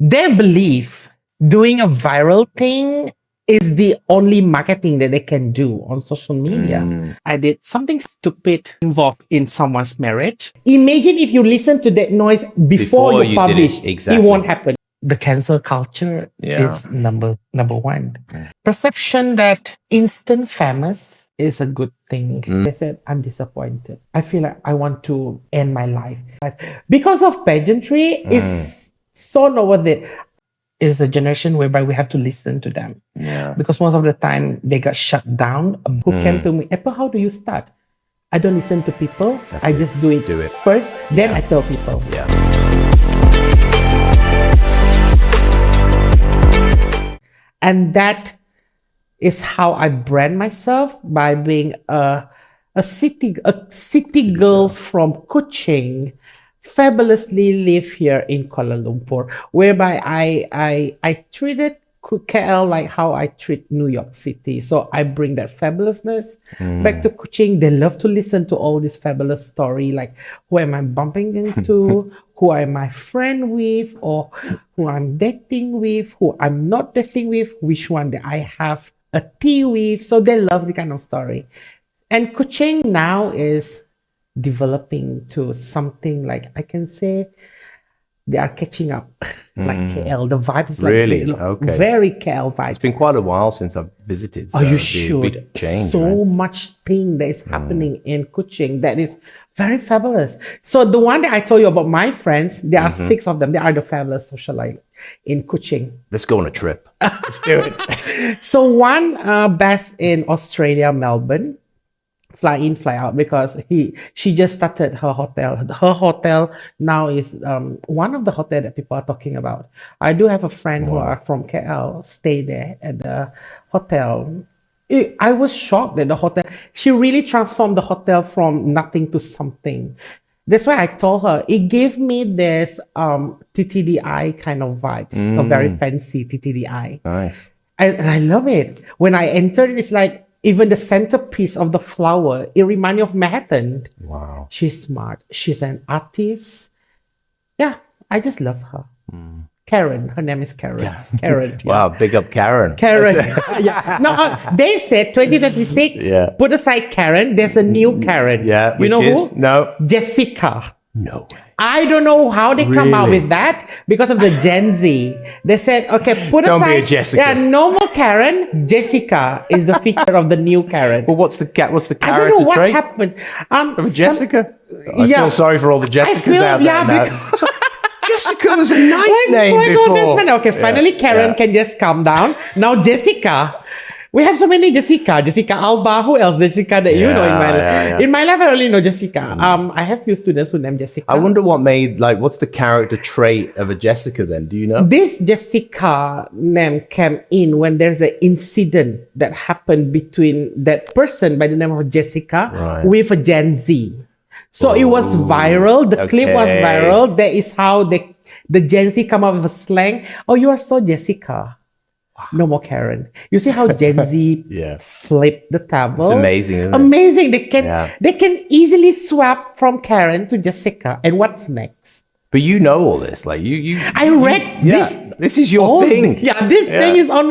They believe doing a viral thing is the only marketing that they can do on social media. I did something stupid involved in someone's marriage. Imagine if you listen to that noise before you you did publish. it. Exactly. It won't happen. The cancel culture is number one. Perception that instant famous is a good thing. They said, I'm disappointed. I feel like I want to end my life. Because of pageantry, it's so over there. Is a generation whereby we have to listen to them. Because most of the time they got shut down. Who came to me, Apple, how do you start? I don't listen to people. I just do it first. Then I tell people. And that is how I brand myself, by being a city girl from Kuching, fabulously live here in Kuala Lumpur, whereby I treated KL like how I treat New York City. So I bring that fabulousness back to Kuching. They love to listen to all this fabulous story, like who am I bumping into, who am I friend with, or who I'm dating with, who I'm not dating with, which one that I have a tea with. So they love the kind of story. And Kuching now is developing to something like, I can say, they are catching up like KL. The vibe is like Really? very KL vibes. It's been quite a while since I've visited. So you it'd be a should. big change, so right? much thing that is happening in Kuching that is very fabulous. So the one that I told you about, my friends, there are 6 of them. They are the fabulous socialite in Kuching. Let's go on a trip. Let's do it. So one based in Australia, Melbourne, fly in, fly out, because she just started her hotel. Her hotel now is one of the hotel that people are talking about. I do have a friend who are from KL, stay there at the hotel. I was shocked that the hotel, she really transformed the hotel from nothing to something. That's why I told her, it gave me this TTDI kind of vibes, a very fancy TTDI. Nice. And I love it. When I entered, it's like, even the centerpiece of the flower, it reminds me of Manhattan. Wow. She's smart. She's an artist. Yeah, I just love her. Karen. Her name is Karen. Karen. Wow, big up Karen. Karen. Yeah. No, they said 2026, put aside Karen, there's a new Karen. Yeah, you know who? No. Jessica. No. I don't know how they come out with that because of the Gen Z. They said, okay, put Don't aside. be a Jessica. Yeah, no more Karen. Jessica is the feature of the new Karen. Well, what's the character I don't know what trait happened. of Jessica? I feel sorry for all the Jessicas out there now. Jessica was a nice name before. Okay, finally Karen can just calm down. Now Jessica. We have so many Jessica. Jessica Alba. Who else? Jessica that you know in my life. In my life, I only know Jessica. I have few students who name Jessica. I wonder what made, like, what's the character trait of a Jessica then? Do you know? This Jessica name came in when there's an incident that happened between that person by the name of Jessica with a Gen Z. So it was viral. The clip was viral. That is how the Gen Z come up with a slang. Oh, you are so Jessica. No more Karen. You see how Gen Z flip the table? It's amazing, isn't it? Amazing. They can easily swap from Karen to Jessica. And what's next? But you know all this, like I read this. This is your thing. Yeah, this thing is on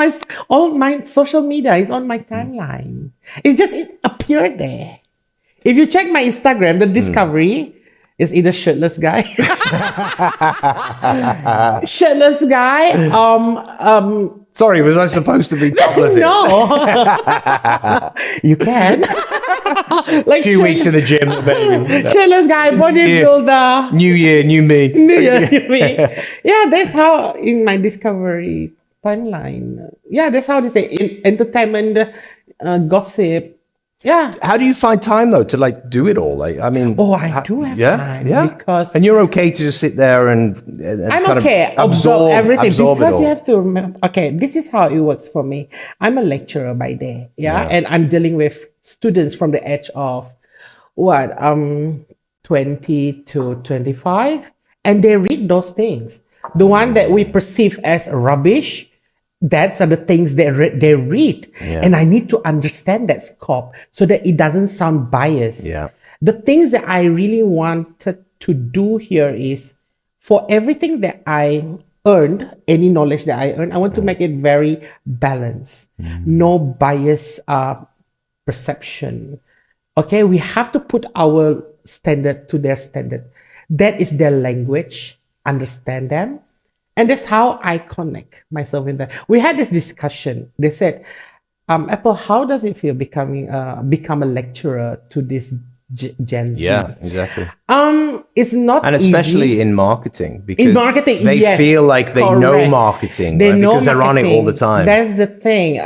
my social media. It's on my timeline. It's just it appeared there. If you check my Instagram, the discovery is either shirtless guy, shirtless guy. Sorry, was I supposed to be topless? No, you can. Like a few weeks in the gym, maybe. Shirtless guy, bodybuilder. New year, new me. New year, new me. Yeah, that's how in my discovery timeline. Yeah, that's how they say entertainment, gossip. Yeah. How do you find time though to like do it all? Like, I mean, I do have time because and you're okay to just sit there and I'm kind okay. of absorb everything absorb because it all. you have to remember. Okay, this is how it works for me. I'm a lecturer by day, and I'm dealing with students from the age of 20 to 25, and they read those things. The one that we perceive as rubbish. That's are the things they read. And I need to understand that scope so that it doesn't sound biased. The things that I really wanted to do here is for everything that I earned, any knowledge that I earn, I want to make it very balanced, no bias perception. Okay, we have to put our standard to their standard. That is their language, understand them. And that's how I connect myself in that. We had this discussion. They said, Apple, how does it feel become a lecturer to this Gen Z? Yeah, exactly. It's not And especially easy. in marketing, because In marketing, they yes, feel like they know correct. marketing, They right? know Because they're on it all the marketing. time. That's the thing.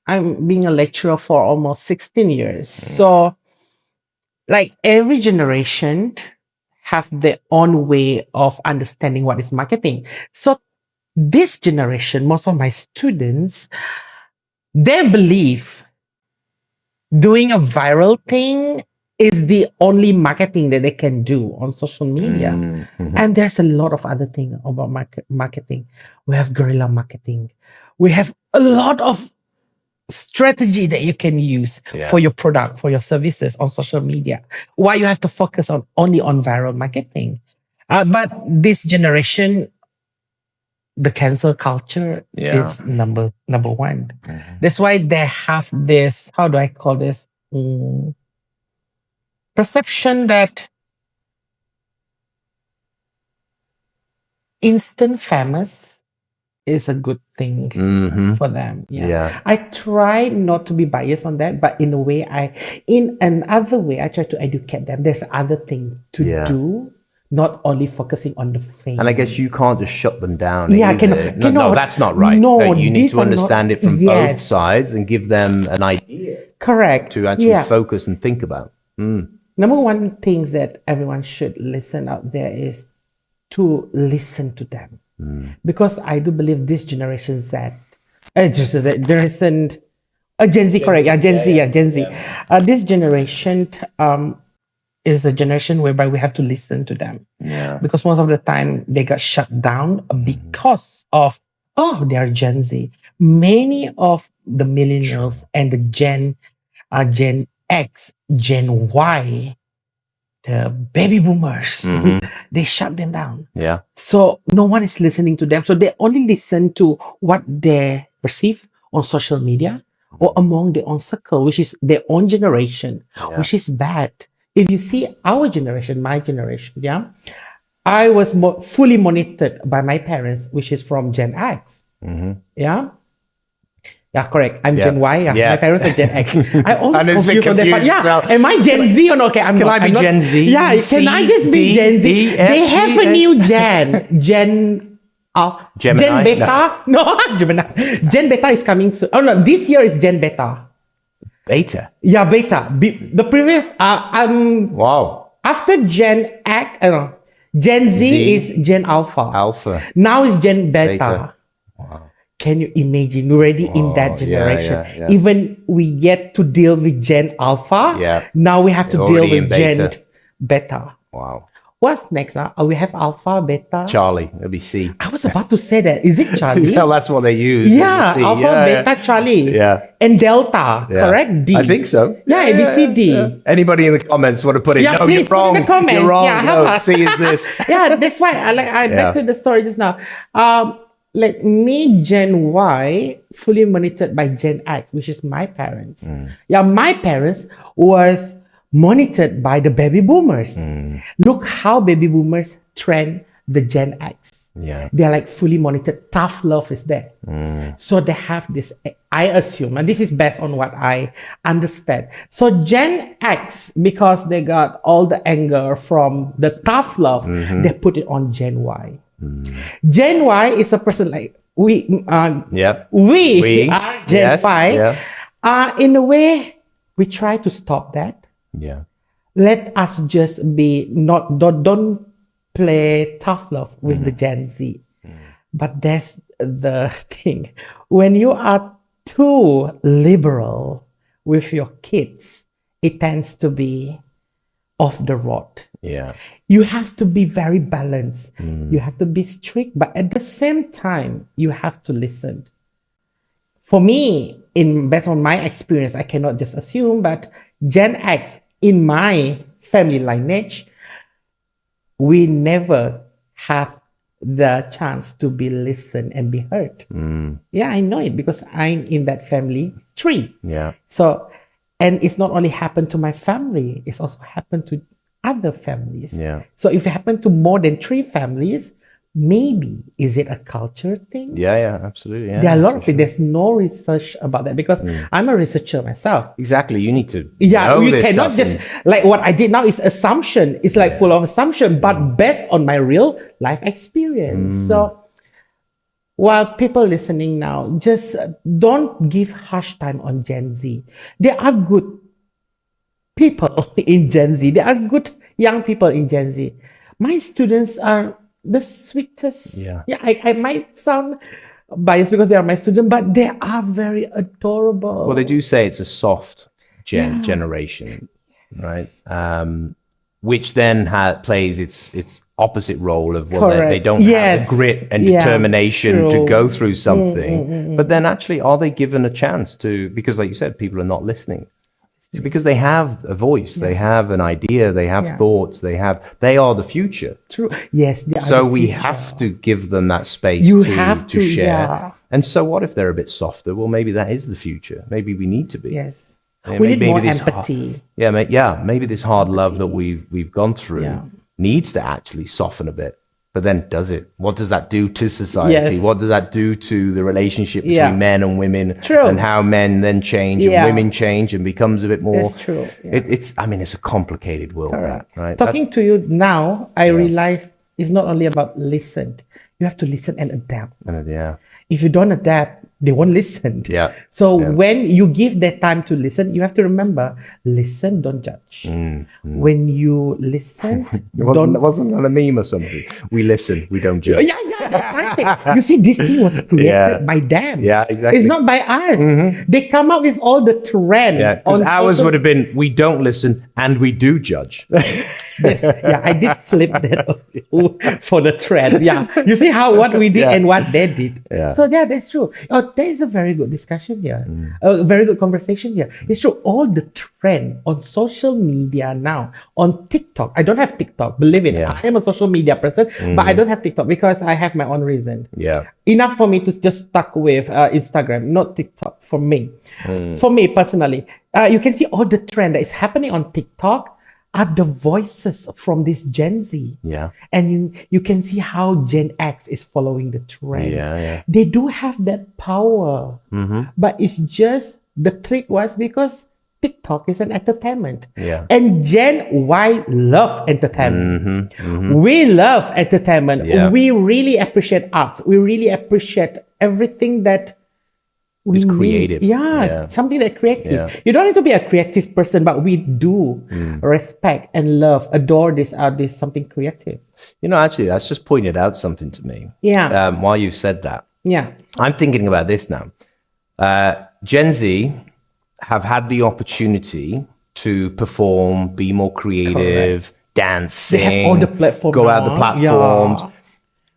I'm being a lecturer for almost 16 years. So like every generation have their own way of understanding what is marketing. So this generation, most of my students, they believe doing a viral thing is the only marketing that they can do on social media. And there's a lot of other things about marketing. We have guerrilla marketing. We have a lot of strategy that you can use for your product, for your services on social media. Why you have to focus on only on viral marketing. But this generation, the cancel culture is number one. That's why they have this, how do I call this? Perception that instant famous is a good thing for them. I try not to be biased on that, but in another way, I try to educate them. There's other thing to do, not only focusing on the fame. And I guess you can't just shut them down. Yeah, either. cannot. No, that's not right. No, you need these to are understand not- it from yes. both sides and give them an idea Correct. to actually focus and think about. Number one thing that everyone should listen out there is to listen to them. Because I do believe this generation Z, generation, Gen Z, correct? Yeah, Gen Z, Gen Z. This generation is a generation whereby we have to listen to them. Because most of the time they got shut down because of, they are Gen Z. Many of the millennials and the Gen X, Gen Y, the baby boomers, they shut them down. So no one is listening to them. So they only listen to what they perceive on social media or among their own circle, which is their own generation, which is bad. If you see our generation, my generation, I was fully monitored by my parents, which is from Gen X. Yeah, correct. I'm Gen Y. My parents are Gen X. I always confused on that part. well. Am I Gen Z or not? Okay, Can I be Gen Z? Yeah, can I just be Gen Z? They have a new Gen. Gen Beta? No, Gemini. Gen Beta is coming soon. Oh no, this year is Gen Beta. Beta? Yeah, Beta. The previous, wow. After Gen X, Gen Z is Gen Alpha. Alpha. Now is Gen Beta. Wow. Can you imagine? We're already in that generation. Yeah. Even we yet to deal with Gen Alpha. Now we have to deal with Gen Beta. Wow. What's next? We have Alpha, Beta. Charlie. It'll be C. I was about to say that. Is it Charlie? Well, that's what they use. Yeah, C. Alpha, Beta, Charlie. Yeah. And Delta, correct? D. I think so. Yeah, A, B, C, D. Anybody in the comments want to put it? Yeah, No, please you're wrong. put in the comments. You're wrong. Yeah, help No, us. C is this. Yeah, that's why I back to the story just now. Like me, Gen Y, fully monitored by Gen X, which is my parents. Yeah, my parents was monitored by the baby boomers. Look how baby boomers trend the Gen X. They're like fully monitored. Tough love is there. So they have this, I assume, and this is based on what I understand. So Gen X, because they got all the anger from the tough love, they put it on Gen Y. Gen Y is a person like we are Gen Y. In a way, we try to stop that. Let us just be don't play tough love with the Gen Z. But that's the thing. When you are too liberal with your kids, it tends to be off the road. You have to be very balanced. You have to be strict, but at the same time, you have to listen. For me, based on my experience, I cannot just assume, but Gen X, in my family lineage, we never have the chance to be listened and be heard. Yeah, I know it because I'm in that family tree. Yeah. So, and it's not only happened to my family, it's also happened to other families. Yeah. So if it happened to more than 3 families, maybe is it a culture thing? Yeah, absolutely. Yeah, There are a lot of it. There's no research about that because I'm a researcher myself. exactly. You need to Yeah, know you this cannot stuff just like what I did now is assumption. It's like full of assumption, but based on my real life experience. So while people listening now, just don't give harsh time on Gen Z. There are good people in Gen Z. There are good young people in Gen Z. My students are the sweetest. Yeah. I might sound biased because they are my students, but they are very adorable. Well, they do say it's a soft generation, right? Which then plays its opposite role of, well, they don't have the grit and determination to go through something. But then actually, are they given a chance to, because like you said, people are not listening. Because they have a voice, they have an idea, they have thoughts, they are the future. True. Yes. They are So the we future. have to give them that space You to have to, share. yeah. And so what if they're a bit softer? Well, maybe that is the future. Maybe we need to be. Yes. Yeah, We need maybe more this empathy. maybe this hard love that we've gone through Yeah. needs to actually soften a bit. But then does it? What does that do to society? Yes. What does that do to the relationship between Yeah. men and women? True. And how men then change Yeah. and women change and becomes a bit more. That's true. Yeah. It's a complicated world, right? Talking to you now, I realize it's not only about listen. You have to listen and adapt. Yeah. If you don't adapt, they won't listen. Yeah. So when you give that time to listen, you have to remember, listen, don't judge. When you listen, It wasn't a meme or something. We listen, we don't judge. Yeah, that's right. You see, this thing was created by them. Yeah, exactly. It's not by us. They come up with all the trend. Yeah, because on ours social- would have been, we don't listen and we do judge. Yes, yeah, I did flip that for the trend. Yeah, you see how what we did and what they did. Yeah. So yeah, that's true. Oh, there is a very good discussion here, a very good conversation here. It's true. All the trend on social media now, on TikTok. I don't have TikTok. Believe it. Yeah. I am a social media person, but I don't have TikTok because I have my own reason. Yeah. Enough for me to just stuck with Instagram, not TikTok for me. For me personally, you can see all the trend that is happening on TikTok are the voices from this Gen Z. Yeah. And you can see how Gen X is following the trend. Yeah. They do have that power. But it's just the trick was because TikTok is an entertainment. Yeah. And Gen Y love entertainment. We love entertainment. Yeah. We really appreciate arts. We really appreciate everything that It's creative. Yeah, something that creative. Yeah. You don't need to be a creative person, but we do respect and love, adore this artist, something creative. Actually, that's just pointed out something to me. Yeah. While you said that, Yeah. I'm thinking about this now. Gen Z have had the opportunity to perform, be more creative, dance, sing, They have all the platforms go out the now. platforms. Yeah.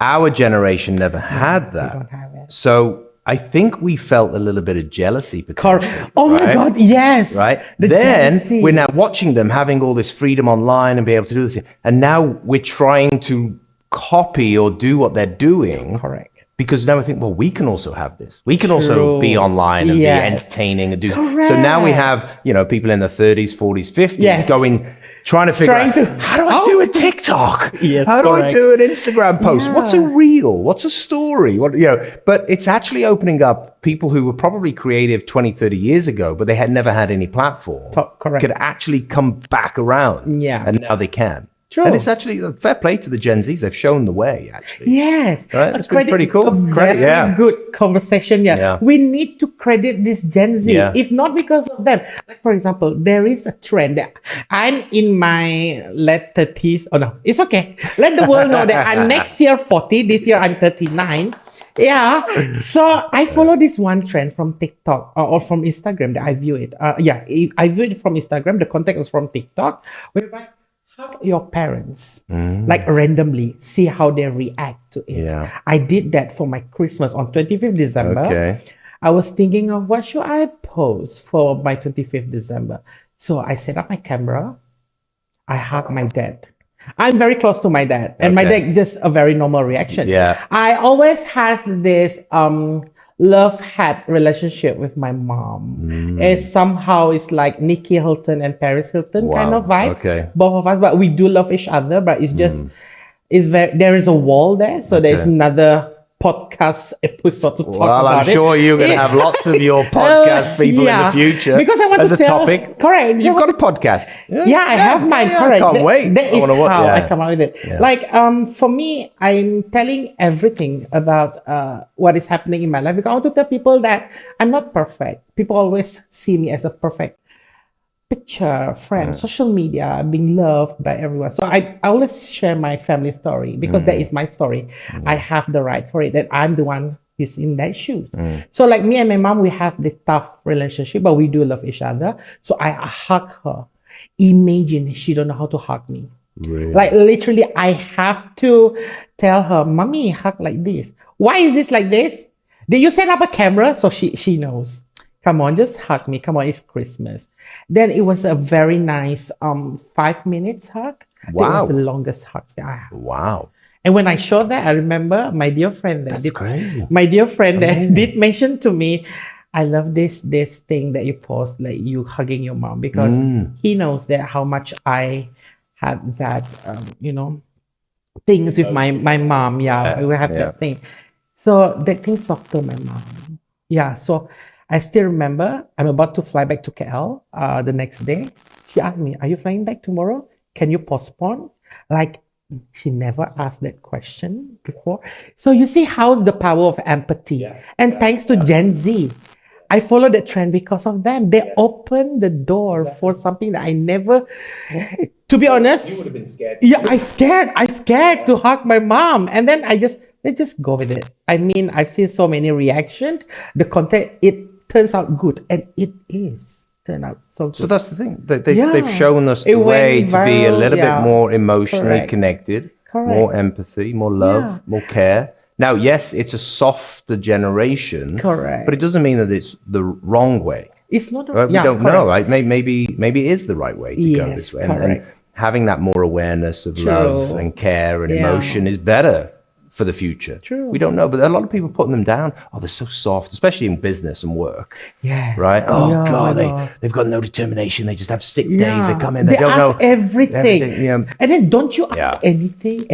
Our generation never had that. don't have it. So I think we felt a little bit of jealousy potentially. Oh my right? God, yes. Right? The Then jealousy. we're now watching them having all this freedom online and be able to do this. And now we're trying to copy or do what they're doing. Correct. Because now I think, well, we can also have this. We can also be True. online and Yes. be entertaining and do. So now we have, people in their 30s, 40s, 50s Yes. trying to figure Trying out, to- how do I do a TikTok? Yes, how do I correct. do an Instagram post? What's a Yeah. reel? What's a story? But it's actually opening up people who were probably creative 20, 30 years ago, but they had never had any platform. Correct. Could actually come back around. Yeah. And now they can. True. And it's actually a fair play to the Gen Zs. They've shown the way, actually. Yes. Right, it's been pretty cool. A Credit, very yeah. good conversation. Yeah. We need to credit this Gen Z, Yeah. if not because of them. Like, for example, there is a trend that I'm in my late 30s. Oh, no, it's okay. Let the world know that I'm next year 40. This year I'm 39. Yeah. So I follow this one trend from TikTok or from Instagram that I view it. I view it from Instagram. The context was from TikTok. Whereby how your parents, like randomly, see how they react to it. Yeah. I did that for my Christmas on 25th December. Okay. I was thinking of what should I post for my 25th December. So I set up my camera. I hugged my dad. I'm very close to my dad, and my dad just a very normal reaction. Yeah. I always has this love-hate relationship with my mom. It's like Nikki Hilton and Paris Hilton kind of vibes. Okay. Both of us, but we do love each other. But it's just there is a wall there, so there's another podcast episode to talk about I'm sure you're going to have lots of your podcast people in the future. Because I want as to a topic. Correct. You've got a podcast. Yeah, I have mine. Correct. I can't wait. That is how I I come out with it. Yeah. Like, for me, I'm telling everything about what is happening in my life, because I want to tell people that I'm not perfect. People always see me as a perfect picture, friend, social media, being loved by everyone. So I always share my family story, because that is my story. I have the right for it, and I'm the one who's in that shoes. So like me and my mom, we have this tough relationship, but we do love each other. So I hug her. Imagine she don't know how to hug me. Really? Like literally, I have to tell her, "Mommy, hug like this. Why is this like this? Did you set up a camera?" So she knows. Come on, just hug me. Come on, it's Christmas. Then it was a very nice 5 minutes hug. I think it was the longest hug that I had. Wow. And when I showed that, I remember my dear friend That's crazy. My dear friend that did mention to me, "I love this thing that you post, like you hugging your mom," because he knows that how much I had that things with my mom. Yeah, we have that thing. So that thing softened my mom. Yeah, so I still remember I'm about to fly back to KL the next day. She asked me, "Are you flying back tomorrow? Can you postpone?" Like, she never asked that question before. So you see how's the power of empathy. And thanks to Gen Z, I followed that trend because of them. They opened the door for something that I never, to be honest. You would have been scared. Yeah, I scared to hug my mom. And then let's just go with it. I mean, I've seen so many reactions. The content, it turns out good, and it is turned out so good. So that's the thing. They've shown us the way to be a little bit more emotionally connected, more empathy, more love, more care. Now, yes, it's a softer generation, but it doesn't mean that it's the wrong way. It's not. Right? We don't know, right? Maybe it is the right way to go this way, and having that more awareness of love and care and emotion is better for the future. True. We don't know, but a lot of people putting them down. Oh, they're so soft, especially in business and work. Yes. Right? Oh, God, they've got no determination. They just have sick days. They come in, they don't ask know everything. And then don't you ask everything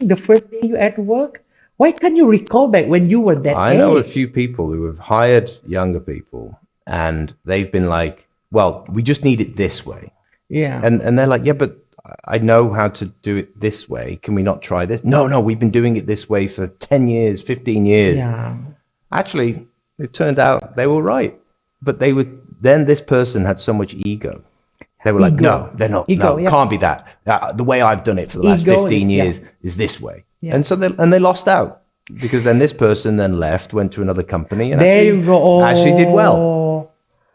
the first day you at work? Why can't you recall back when you were that age? I know a few people who have hired younger people, and they've been like, "Well, we just need it this way." Yeah. And they're like, "Yeah, but I know how to do it this way. Can we not try this?" No, we've been doing it this way for 10 years, 15 years. Yeah. Actually, it turned out they were right. But then this person had so much ego. They were like, "No, they're not. Can't be that. The way I've done it for the last 15 years is this way." Yeah. And so they lost out, because then this person then went to another company, and actually did well.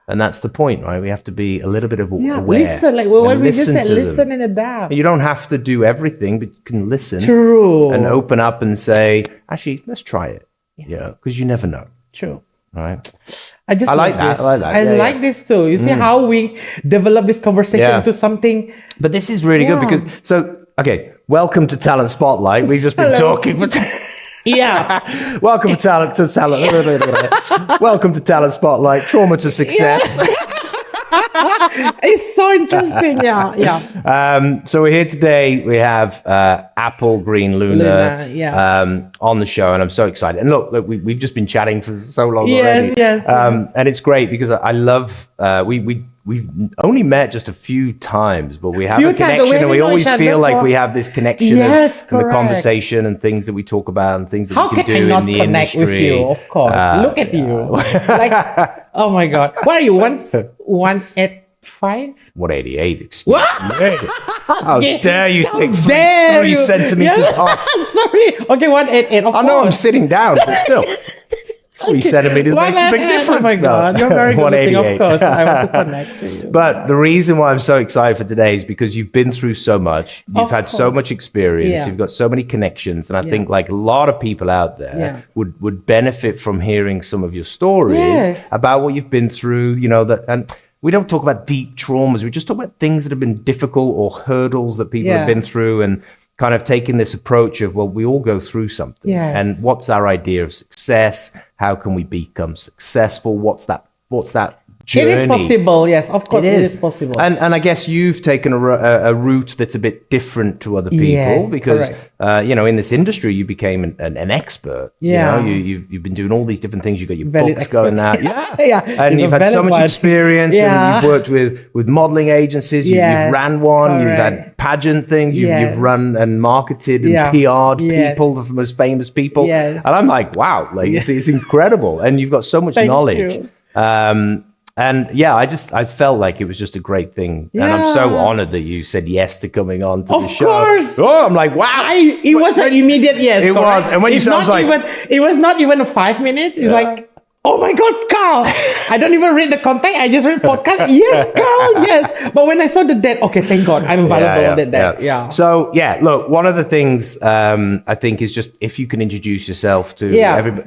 And that's the point, right? We have to be a little bit aware. Listen, like what we just said, listen and adapt. You don't have to do everything, but you can listen. True. And open up and say, "Actually, let's try it." Yeah, because you never know. True. Right. I like that. I like this too. You see how we develop this conversation into something. But this is really good because welcome to Talent Spotlight. We've just been talking for welcome to Talent Welcome to Talent Spotlight. Trauma to success. It's so interesting. So we're here today. We have Apple Green Luna on the show, and I'm so excited. And look, we've just been chatting for so long already. Yes. And it's great because I love we've only met just a few times, but we have a connection, and we always feel like we have this connection and the conversation and things that we talk about and things that we can do in the industry. With you, of course. Look at you. Like, oh my God. What are you? 185? 188, excuse me. How dare you take three centimeters off? Sorry. Okay, 188. I know I'm sitting down, but still. 3 centimeters makes a big difference. Oh my God, you're very good looking, of course. I want to connect to you. But the reason why I'm so excited for today is because you've been through so much. You've had so much experience. You've got so many connections. And I think like a lot of people out there would benefit from hearing some of your stories about what you've been through, and we don't talk about deep traumas. We just talk about things that have been difficult or hurdles that people have been through, and kind of taking this approach of, well, we all go through something. Yes. And what's our idea of success? How can we become successful? What's that journey? It is possible, yes, of course, it is possible. And I guess you've taken a route that's a bit different to other people, because in this industry you became an expert. Yeah, you've been doing all these different things. You've got your valid books expert. going now, and you've had so much experience. Yeah. And you've worked with modeling agencies. You've ran one. You've had pageant things. You've run and marketed and PR'd people, the most famous people. Yes. And I'm like, wow, like it's incredible, and you've got so much knowledge. And I felt like it was just a great thing. And I'm so honored that you said yes to coming on to the show. Of course. Oh, I'm like, wow. It was an immediate yes. It was. And when you said, I was like, it was not even a 5 minutes. It's like, oh my God, Carl. I don't even read the content. I just read podcast. Yes, Carl, yes. But when I saw the date, okay, thank God, I'm available on that day. Yeah. So, look, one of the things I think is just if you can introduce yourself to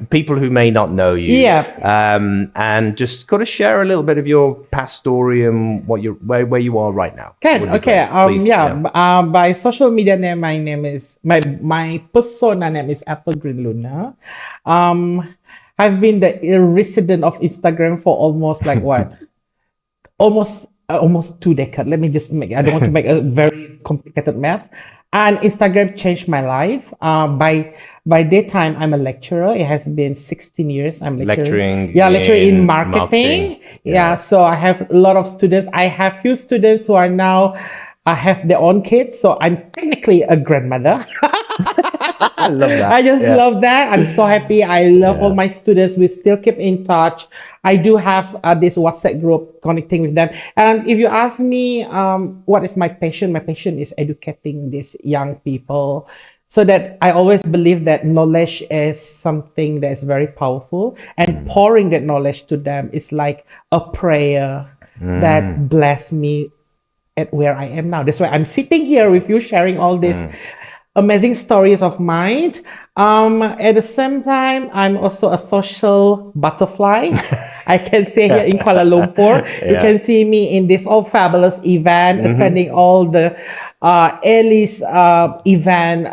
people who may not know you. And just kind of share a little bit of your past story and where you are right now. Okay. By social media name, my name is, my persona name is Apple Green Luna. I've been the resident of Instagram for almost like what? almost 2 decades. Let me just I don't want to make a very complicated math. And Instagram changed my life. By that time, I'm a lecturer. It has been 16 years. I'm lecturing. Lecturing in marketing. So I have a lot of students. I have few students who are now have their own kids. So I'm technically a grandmother. I love that. I just love that. I'm so happy. I love all my students. We still keep in touch. I do have this WhatsApp group connecting with them. And if you ask me, what is my passion? My passion is educating these young people, so that I always believe that knowledge is something that is very powerful, and pouring that knowledge to them is like a prayer that bless me at where I am now. That's why I'm sitting here with you, sharing all these amazing stories of mine. At the same time, I'm also a social butterfly. I can say here in Kuala Lumpur, you can see me in this all fabulous event, attending all the Alice event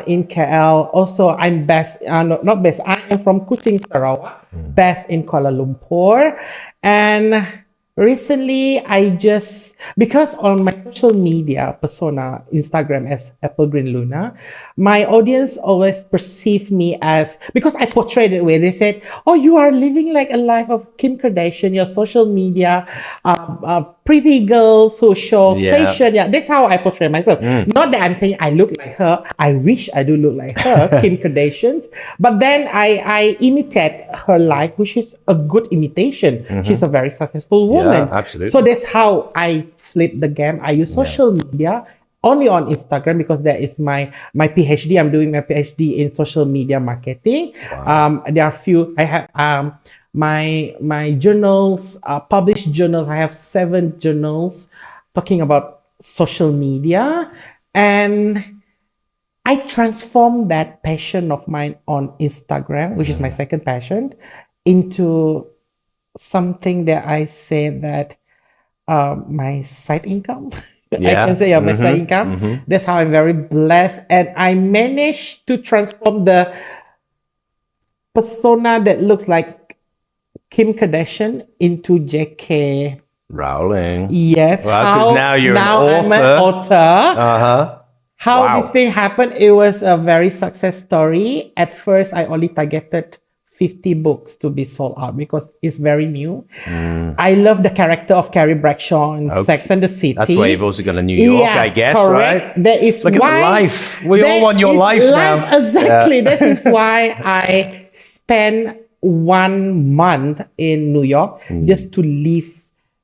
in KL. Also, I'm best, not best, I am from Kuching, Sarawak, best in Kuala Lumpur. And recently, because on my social media persona, Instagram as Apple Green Luna, my audience always perceive me as, because I portrayed it where they said, oh, you are living like a life of Kim Kardashian, your social media, pretty girls who show fashion. That's how I portray myself. Not that I'm saying I look like her. I wish I do look like her, Kim Kardashian. But then I imitate her life, which is a good imitation. She's a very successful woman. Yeah, absolutely. So that's how I flip the game. I use social media only on Instagram, because that is my PhD. I'm doing my PhD in social media marketing. Wow. There are few. I have my journals, published journals. I have 7 journals talking about social media, and I transformed that passion of mine on Instagram, which is my second passion, into something that I say that my side income. I can say my side income. That's how I'm very blessed, and I managed to transform the persona that looks like Kim Kardashian into JK Rowling. Yes. Well, because now you're I'm an author. How this thing happened? It was a very success story. At first, I only targeted 50 books to be sold out because it's very new. I love the character of Carrie Bradshaw in Sex and the City. That's why you've also gone to New York, I guess, correct. right? That is Look why at the life. We all want your life now. Exactly. This is why I spent 1 month in New York just to live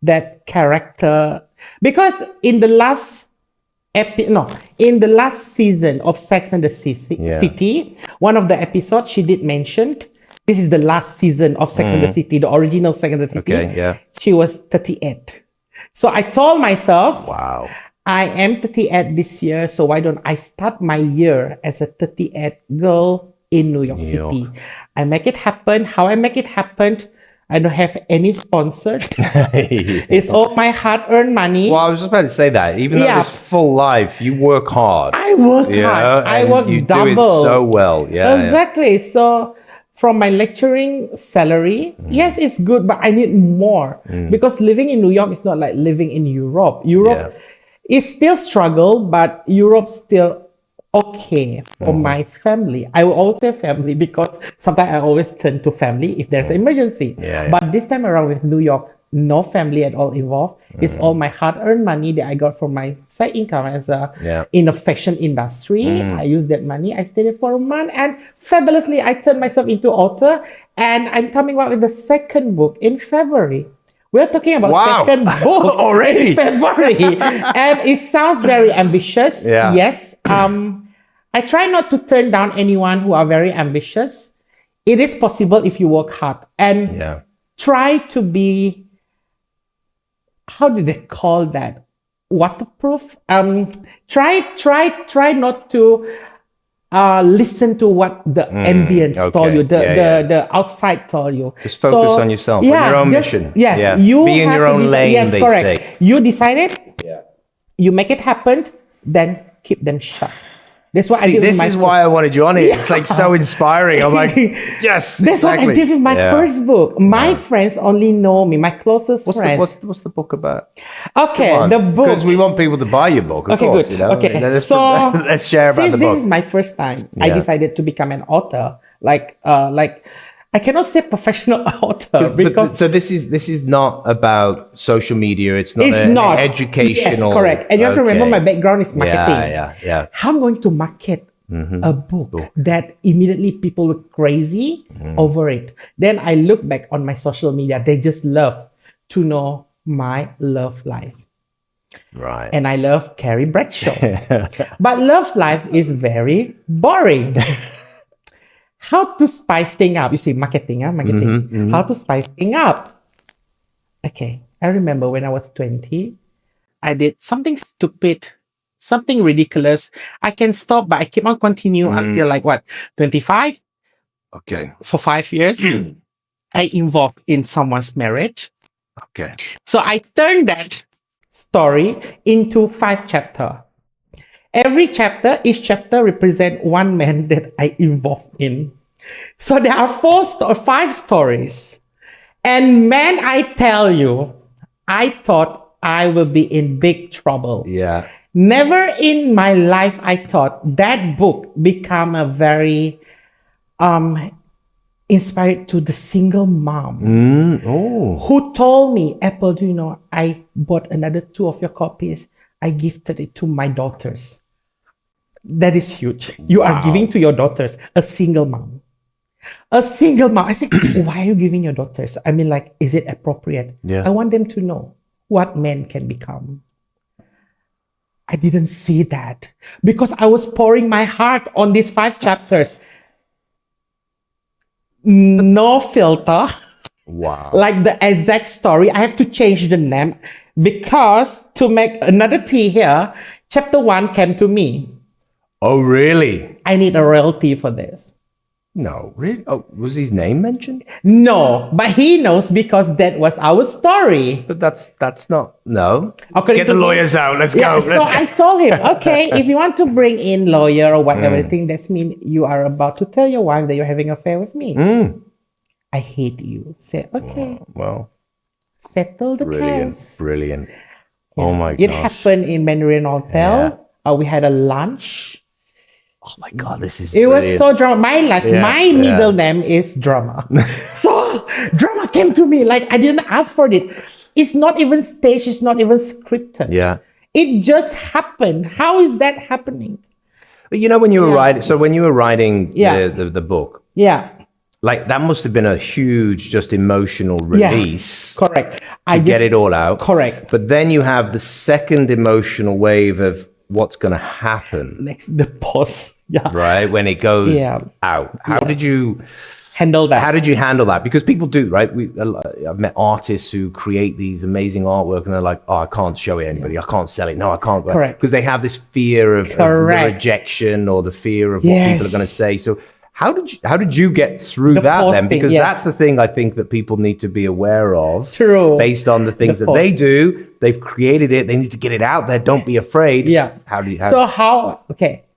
that character. Because in the last season of Sex and the City, one of the episodes she did mention, this is the last season of Sex and the City, the original Sex and the City. She was 38. So I told myself, wow, I am 38 this year, so why don't I start my year as a 38 girl in New York City? I make it happen. How I make it happen? I don't have any sponsor. It's all my hard-earned money. Well, I was just about to say that. Even though it's full life, you work hard. I work hard. I work you double. do it so well. Yeah. Exactly. So from my lecturing salary, yes, it's good, but I need more because living in New York is not like living in Europe. Europe is still struggle, but Europe still okay for my family. I will always say family because sometimes I always turn to family if there's an emergency. But this time around with New York, no family at all involved. It's all my hard-earned money that I got from my side income as in the fashion industry. I use that money. I stayed there for a month, and fabulously, I turned myself into author. And I'm coming out with the second book in February. We're talking about second book already in February, and it sounds very ambitious. Yes. I try not to turn down anyone who are very ambitious. It is possible if you work hard and try to be, how do they call that? Waterproof. Try not to listen to what the ambience told you, the outside told you. Just focus on yourself, on your own mission. Yes, you be in your own lane, they say. You decided, you make it happen, then keep them shut. That's what I did. This is why I wanted you on it. It's like so inspiring. I'm like, yes. That's what I did with my first book. My friends only know me, my closest friends. What's the book about? Okay, the book. Because we want people to buy your book, of course. Good. You know? Okay, so let's share about the book. This is my first time I decided to become an author. Like I cannot say professional author because so this is not about social media. It's not educational. Yes, correct. And you have to remember my background is marketing. Yeah. How I'm going to market a book that immediately people were crazy over it. Then I look back on my social media. They just love to know my love life. Right. And I love Carrie Bradshaw. But love life is very boring. How to spice things up? You see, marketing. How to spice things up? Okay, I remember when I was 20, I did something stupid, something ridiculous. I can stop, but I keep on continue until 25? Okay. For 5 years, I involved in someone's marriage. Okay. So I turned that story into 5 chapters. Each chapter represent one man that I involved in. So there are 5 stories. And man, I tell you, I thought I will be in big trouble. Yeah. Never in my life I thought that book become a very inspired to the single mom who told me, Apple, do you know, I bought another 2 of your copies. I gifted it to my daughters. That is huge. You are giving to your daughters, a single mom. A single mom. I said, why are you giving your daughters? I mean, like, is it appropriate? Yeah. I want them to know what men can become. I didn't see that because I was pouring my heart on these 5 chapters. No filter. Wow. Like the exact story. I have to change the name because to make another tea here, chapter 1 came to me. Oh, really? I need a royalty for this. No, really? Oh, was his name mentioned? No, but he knows because that was our story. But that's not, no. According Get the lawyers out. Let's go. So I told him, okay, if you want to bring in lawyer or whatever thing, that means you are about to tell your wife that you're having an affair with me. I hate you. Say, okay. Well, settle the case. Brilliant. Yeah. Oh my god. It happened in Mandarin Hotel. We had a lunch. Oh my god, this is It brilliant. was so drama. My life, my middle name is drama. So drama came to me. Like I didn't ask for it. It's not even staged, it's not even scripted. Yeah. It just happened. How is that happening? But you know when you were writing the book, like that must have been a huge just emotional release. Correct. To get it all out. Correct. But then you have the second emotional wave of what's going to happen. Next, the pause. Yeah. Right? When it goes out. How did you handle that? How did you handle that? Because people do, right? I've met artists who create these amazing artwork and they're like, oh, I can't show it to anybody. I can't sell it. No, I can't. Correct. Because they have this fear of the rejection or the fear of what people are going to say. So How did you get through that then? posting, Because yes. that's the thing I think that people need to be aware of. True. Based on the things The that they post. do, they've created it. They need to get it out there. Don't be afraid. Yeah.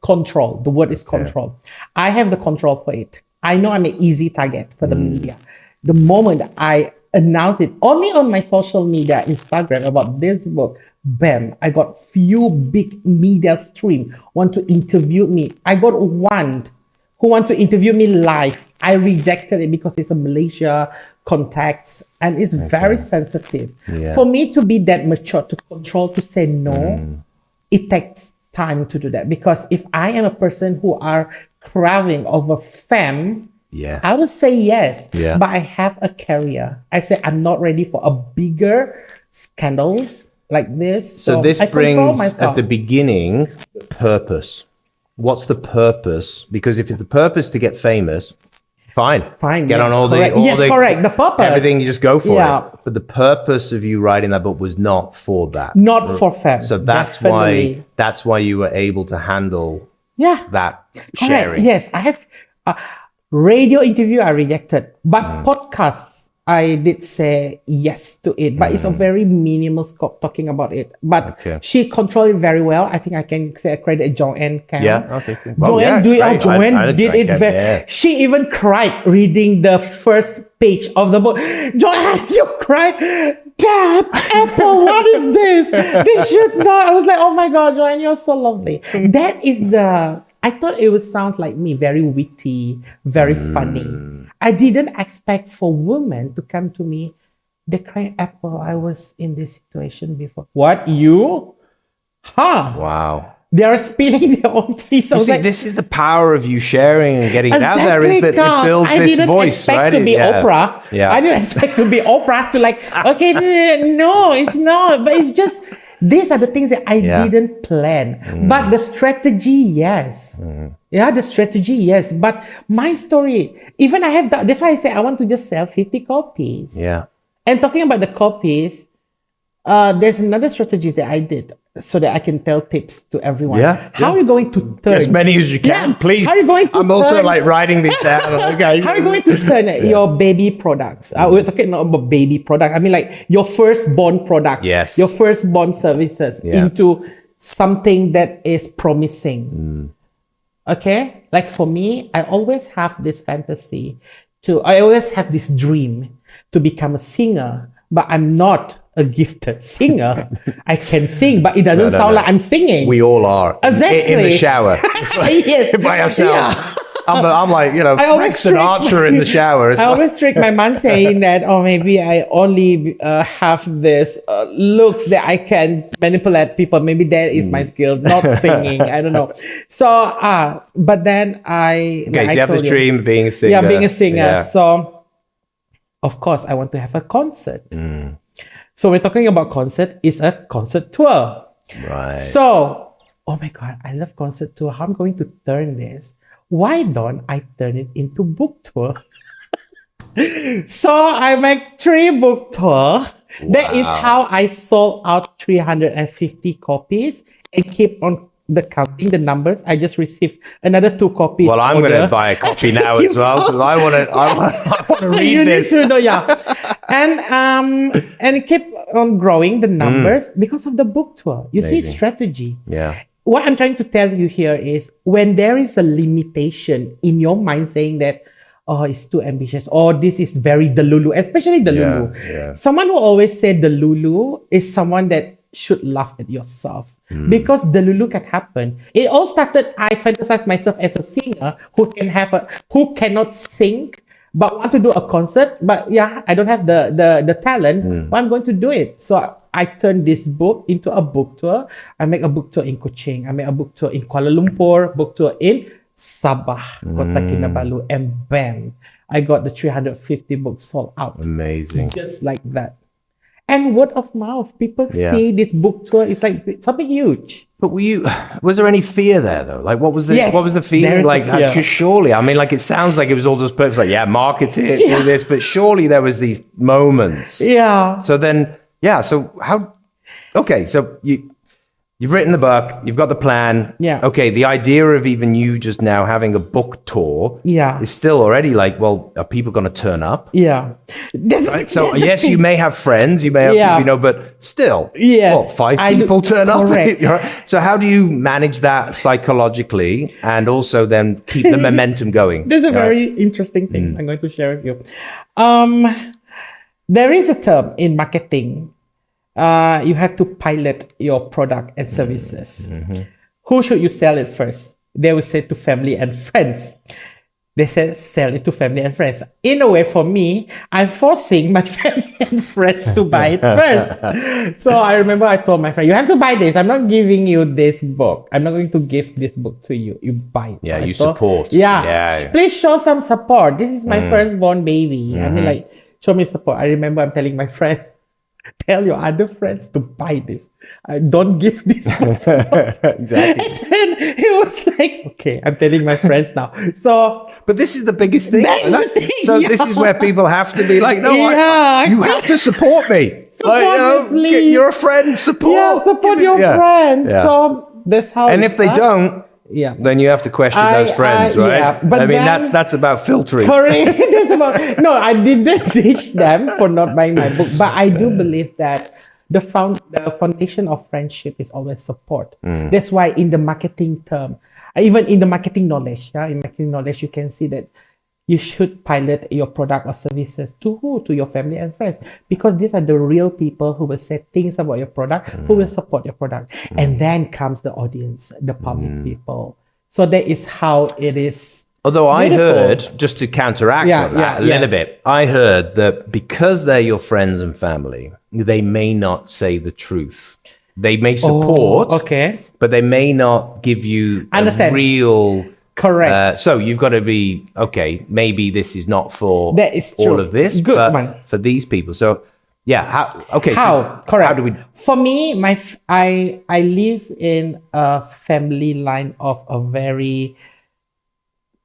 Control. The word is control. I have the control for it. I know I'm an easy target for the media. The moment I announce it only on my social media, Instagram, about this book, bam, I got few big media stream want to interview me. I got one who want to interview me live. I rejected it because it's a Malaysia context and it's very sensitive. Yeah. For me to be that mature, to control, to say no, it takes time to do that. Because if I am a person who are craving over fame, Yeah. I would say yes, Yeah. but I have a career. I say I'm not ready for a bigger scandals like this. So this I control brings myself. at the beginning purpose. What's the purpose? Because if it's the purpose to get famous, fine. Fine, Get yeah, on all correct. the all Yes, the correct. The purpose. everything. You just go for Yeah. it. But the purpose of you writing that book was not for that. Not for fame. So that's Definitely. why you were able to handle Yeah. that Correct. sharing. Yes, I have radio interview I rejected, but Mm. podcast I did say yes to it, but it's a very minimal scope talking about it. But Mm. Okay. she controlled it very well. I think I can say credit Joanne Cam. Yeah. Okay. Cool. Well, Joanne yeah, do it. Oh, great. Joanne I did it Cam, very. yeah. She even cried reading the first page of the book. Joanne, you cried. Damn, Apple, what is this? This should not. I was like, oh my God, Joanne, you're so lovely. That is the. I thought it would sound like me, very witty, very funny. I didn't expect for women to come to me. They cry, Apple, I was in this situation before. What, you? Huh? Wow. They are spilling their own tea. So I You was see, like, this is the power of you sharing and getting it out there. Is that Carl. it builds I this didn't voice, expect right? to be Yeah. Oprah. Yeah. I didn't expect to be Oprah to like, okay, no, it's not. But it's just, these are the things that I Yeah. didn't plan. But the strategy, yes. Yeah, the strategy, yes. But my story, even I have that. That's why I say I want to just sell 50 copies. Yeah. And talking about the copies, there's another strategy that I did so that I can tell tips to everyone. Yeah, How are you going to turn? As many as you can, Yeah. please. How are you going to I'm also turn- like writing this down. Okay. How are you going to turn your baby products? We're talking not about baby product. I mean, like your firstborn products. Yes. Your firstborn services Yeah. into something that is promising. Okay. Like for me, I always have this fantasy I always have this dream to become a singer, but I'm not a gifted singer. I can sing, but it doesn't sound like I'm singing. We all are. Exactly. In the shower. Yes. By ourselves. Yeah. I'm like, I Frank always trick Sinatra in the shower. It's I like- always trick my mom saying that, oh, maybe I only have this looks that I can manipulate people. Maybe that is my skill, not singing. I don't know. So, but then okay, like so I you have this told dream of being a singer. Yeah, being a singer. Yeah. So, of course, I want to have a concert. So we're talking about concert. It's a concert tour. Right. So, oh my God, I love concert tour. How I'm going to turn this? Why don't I turn it into book tour? So I make 3 book tour. That is how I sold out 350 copies and keep on the counting the numbers. I just received another 2 copies. Well, I'm going to order. buy a copy now as well because I want to read You this. need to know, yeah. And keep on growing the numbers because of the book tour. You see, Amazing. strategy. Yeah. What I'm trying to tell you here is when there is a limitation in your mind saying that, oh, it's too ambitious, or this is very delulu, especially delulu. Yeah. Someone who always said delulu is someone that should laugh at yourself because delulu can happen. It all started, I fantasize myself as a singer who cannot sing but want to do a concert, but yeah, I don't have the talent, but I'm going to do it. So I turned this book into a book tour. I make a book tour in Kuching. I make a book tour in Kuala Lumpur, book tour in Sabah, Kota Kinabalu, and bam, I got the 350 books sold out. Amazing. Just like that. And word of mouth, people Yeah. see this book tour is like something huge. But was there any fear there though? Like what was the Yes, feeling? there is a Like fear. 'cause surely, I mean, like it sounds like it was all just purpose, like yeah, market it, Yeah. do this, but surely there was these moments. Yeah. So then, yeah. So how? Okay, so You've written the book, you've got the plan. Yeah. Okay, the idea of even you just now having a book tour is still already like, well, are people going to turn up? Yeah. Right? So yes, you may have friends, you may have, but still, yes, 5 people turn correct. up. So how do you manage that psychologically and also then keep the momentum going? There's a very interesting thing I'm going to share with you. There is a term in marketing. You have to pilot your product and services. Who should you sell it first? They will say to family and friends. They say sell it to family and friends. In a way, for me, I'm forcing my family and friends to buy it first. So I remember I told my friend, you have to buy this. I'm not giving you this book. I'm not going to give this book to you. You buy it. Yeah, so you support. Yeah. Please show some support. This is my firstborn baby. I mean, like, show me support. I remember I'm telling my friend, tell your other friends to buy this. Don't give this book to them. Exactly. And then he was like, okay, I'm telling my friends now. So, but this is the biggest thing. That's the thing, so this is where people have to be like, no, you have to support me. Support me, please. You're a friend, support. Yeah, support your friends. Yeah. So that's how. And if they don't, then you have to question those friends, right? Yeah. But I mean, then, that's about filtering. Correct. No, I didn't teach them for not buying my book, but I do believe that the foundation of friendship is always support. That's why in the marketing term, even in the marketing knowledge, you can see that you should pilot your product or services to who? To your family and friends, because these are the real people who will say things about your product, who will support your product. And then comes the audience, the public people. So that is how it is. Although I beautiful. heard, just to counteract on that a little bit, I heard that because they're your friends and family, they may not say the truth. They may support, but they may not give you a real... Correct. So you've got to be, okay, maybe this is not for all of this, Good but one. for these people. So correct. How do we... For me, I live in a family line of a very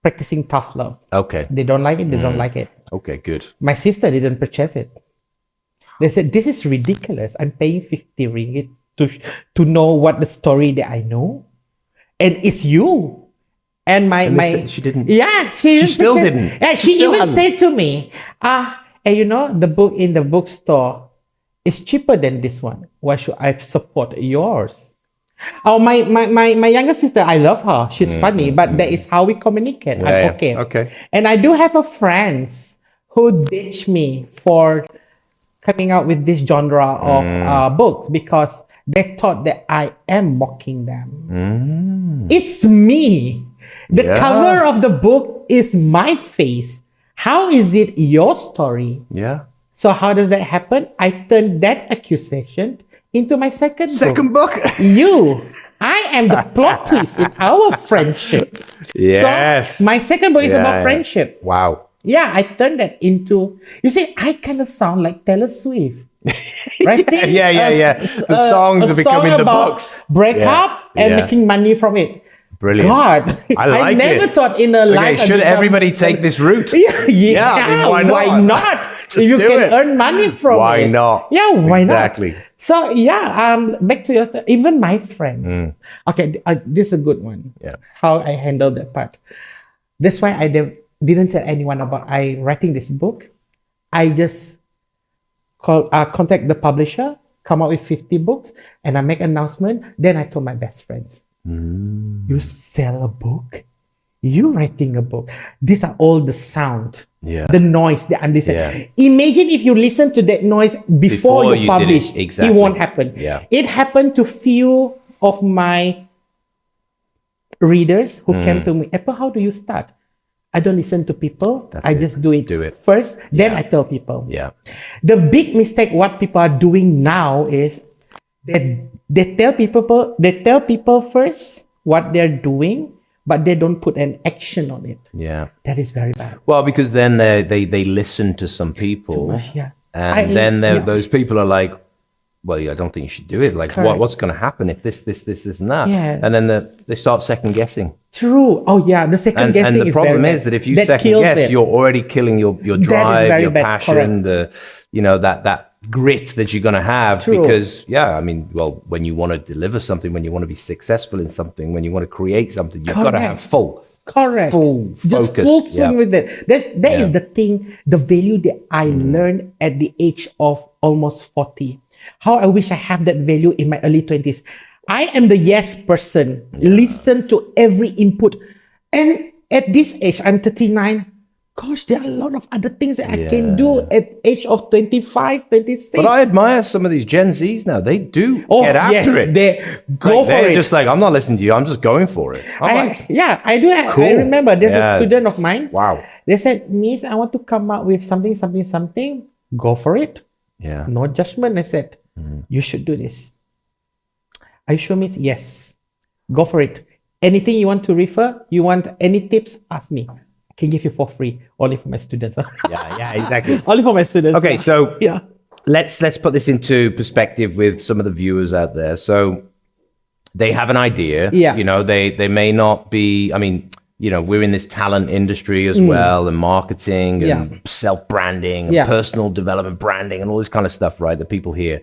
practicing tough love. Okay. They don't like it, they don't like it. Okay, good. My sister didn't purchase it. They said, this is ridiculous. I'm paying 50 ringgit to know what the story that I know. And it's you. And she didn't. Yeah, she still didn't. Yeah, she even said to me, and the book in the bookstore is cheaper than this one. Why should I support yours? Oh, my younger sister, I love her. She's funny, but that is how we communicate. I'm okay. Okay. And I do have a friends who ditch me for coming out with this genre of books because they thought that I am mocking them. It's me. The cover of the book is my face. How is it your story? Yeah. So how does that happen? I turned that accusation into my second book. I am the plot twist in our friendship. Yes. So my second book is about friendship. Wow. Yeah, I turned that into, you see, I kind of sound like Taylor Swift. Right? The songs are becoming the books. Break up and making money from it. Brilliant. God, I never thought in a life. Should everybody take this route? Yeah, why not? If you can earn money from it. Why not? Yeah, why exactly. not? So back to your, even my friends. Okay, this is a good one. Yeah. How I handle that part. That's why I didn't tell anyone about I writing this book. I just contact the publisher, come up with 50 books, and I make an announcement. Then I told my best friends. You sell a book? You writing a book? These are all the sound, the noise, the understanding. Imagine if you listen to that noise before you publish. It won't happen. It happened to few of my readers who came to me. Apple, how do you start? I don't listen to people. I just do it first. Then I tell people. The big mistake what people are doing now is that they tell people first what they're doing, but they don't put an action on it. Yeah, that is very bad. Well, because then they listen to some people, and then those people are like, well, I don't think you should do it. Like, what's going to happen if this, and that? And then they start second guessing. True. Oh yeah, the second guessing. And the problem is that if you second guess, you're already killing your drive, your passion, that grit that you're going to have. True. Because, I mean, well, when you want to deliver something, when you want to be successful in something, when you want to create something, you've got to have full focus. Just full swing with it. That is the thing, the value that I learned at the age of almost 40. How I wish I have that value in my early 20s. I am the yes person. Listen to every input. And at this age, I'm 39. Gosh, there are a lot of other things that I can do at age of 25, 26. But I admire some of these Gen Zs now. They do get after it. They go for they're it. just like, I'm not listening to you. I'm just going for it. I do. Cool. I remember there's a student of mine. Wow. They said, Miss, I want to come up with something. Go for it. Yeah. No judgment. I said, you should do this. Are you sure, Miss? Yes. Go for it. Anything you want to refer, you want any tips, ask me. I can give you for free, only for my students. Yeah, exactly. Only for my students. Okay, so yeah, let's put this into perspective with some of the viewers out there. So they have an idea. Yeah. You know, they may not be, I mean, you know, we're in this talent industry as well, and marketing and self-branding and personal development branding and all this kind of stuff, right, that people hear.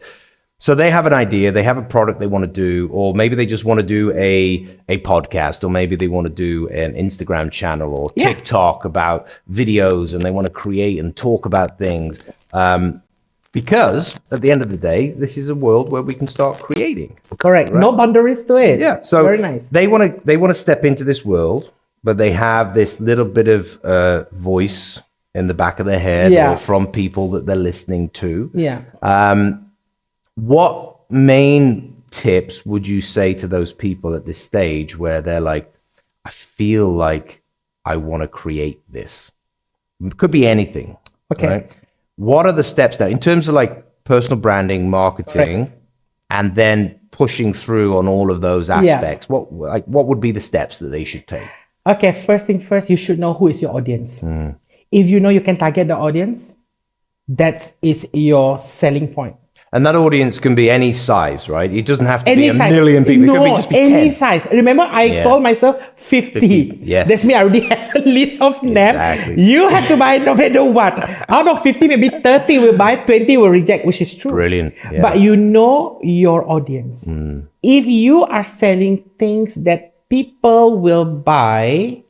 So they have an idea, they have a product they want to do, or maybe they just want to do a podcast, or maybe they want to do an Instagram channel or TikTok about videos, and they want to create and talk about things. Because at the end of the day, this is a world where we can start creating. correct. Right? No boundaries to it. Yeah. So very nice. They want to step into this world, but they have this little bit of voice in the back of their head or from people that they're listening to. Yeah. What main tips would you say to those people at this stage where they're like, I feel like I want to create this? It could be anything. Okay. Right? What are the steps now in terms of like personal branding, marketing, and then pushing through on all of those aspects? What would be the steps that they should take? Okay, first thing first, you should know who is your audience. If you know you can target the audience, that is your selling point. And that audience can be any size, right? It doesn't have to be a size. million people. No, it could just be any 10. size. Remember, I call myself 50. Yes. That's me. I already have a list of names. Exactly. You have to buy no matter what. Out of 50, maybe 30 will buy, 20 will reject, which is true. Brilliant. Yeah. But you know your audience. If you are selling things that people will buy,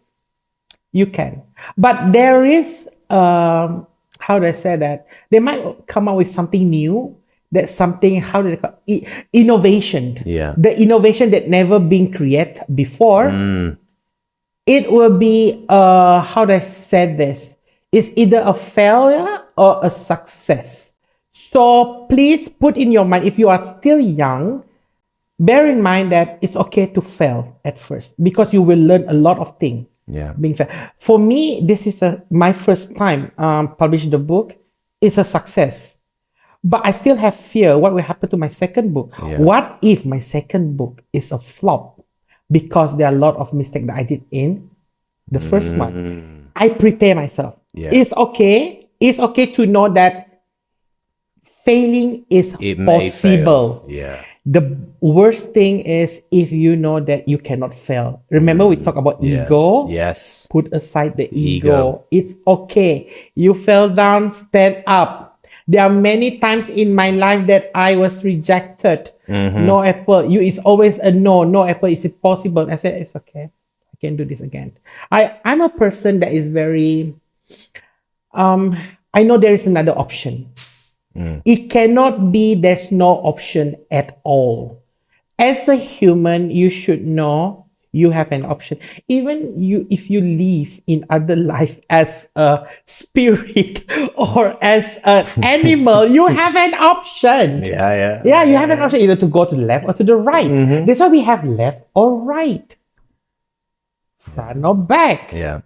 you can. But there is, how do I say that? They might come up with something new. That's something, how do they call it? Innovation. Yeah. The innovation that never been created before. It will be, how do I say this? It's either a failure or a success. So please put in your mind, if you are still young, bear in mind that it's okay to fail at first because you will learn a lot of things. Yeah. Being fair. For me, this is my first time publishing the book. It's a success. But I still have fear. What will happen to my second book? Yeah. What if my second book is a flop? Because there are a lot of mistakes that I did in the first one. I prepare myself. Yeah. It's okay. It's okay to know that failing is possible. Yeah. The worst thing is if you know that you cannot fail. Remember we talked about ego? Yes. Put aside the ego. It's okay. You fell down, stand up. There are many times in my life that I was rejected. No apple. You is always a no. No apple. Is it possible? I said, it's okay. I can do this again. I'm a person that is very, I know there is another option. It cannot be there's no option at all. As a human, you should know you have an option. Even if you live in other life as a spirit or as an animal, you have an option. Yeah, you have an option either to go to the left or to the right. That's why we have left or right. Front or back. Yeah.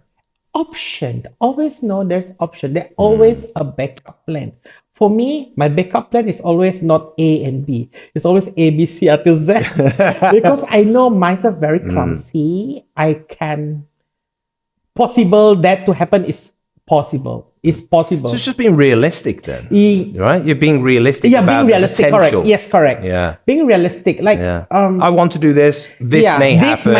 Option. Always know there's option. There's always a backup plan. For me, my backup plan is always not A and B. It's always A, B, C until Z. Because I know myself very clumsy. I can... Possible that to happen is possible. It's possible. So it's just being realistic then, E- right? You're being realistic yeah, about being realistic, the correct. potential. Yes, correct. Yeah. Being realistic, like Yeah. I want to do this. This may happen.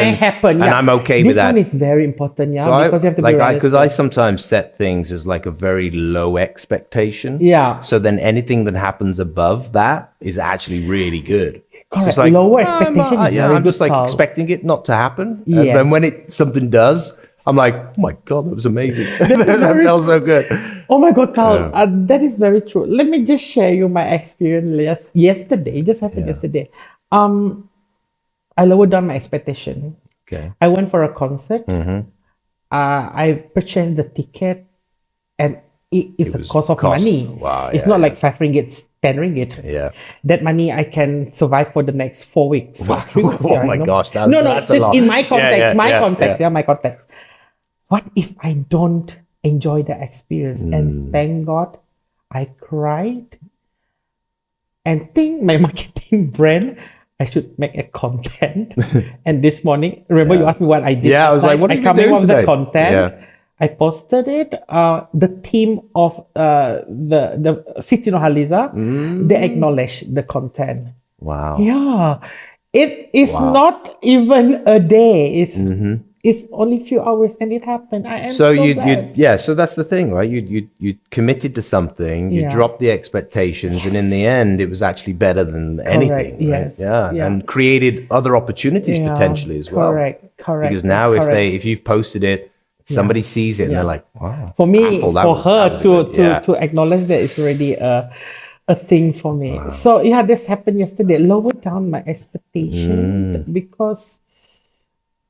And I'm okay with that. This one is very important, yeah, So because you have to be realistic. because I sometimes set things as like a very low expectation. Yeah. So then anything that happens above that is actually really good. Correct. It's like, Lower expectation is very I'm just good, like Carl. expecting it not to happen. Yes. And then when something does, I'm like, oh my God, that was amazing. That felt so good. Oh my God, Carl, Yeah. that is very true. Let me just share you my experience yesterday. It just happened yesterday. I lowered down my expectation. Okay. I went for a concert. Mm-hmm. I purchased the ticket, and it's a was cost of cost. money. Wow, It's yeah, not yeah. like 5 ringgit, 10 ringgit. Yeah. That money I can survive for the next 4 weeks. Wow. 3 weeks, Oh yeah, my you know? gosh, no, that's a just lot. in my context, Yeah. my context. What if I don't enjoy the experience? And thank God, I cried and think my marketing brand, I should make a content. And this morning, remember you asked me what I did? Yeah, I was last like, night? what I have you come been up doing with the today? content. Yeah. I posted it. The team of the Siti Nurhaliza, they acknowledged the content. Wow. Yeah, it is Wow. not even a day. Mm-hmm. It's only a few hours, and it happened. I am So so blessed. so that's the thing, right? You committed to something, you Yeah. dropped the expectations, and in the end, it was actually better than anything. Right? Yes. Yeah. Yeah. And created other opportunities Yeah, potentially as well. Correct. Because That's now, correct. if you've posted it, somebody sees it and they're like, wow. For me, Apple, that for was- her that was to good. Yeah. to acknowledge that is already a thing for me. So yeah, this happened yesterday. Lower down my expectation because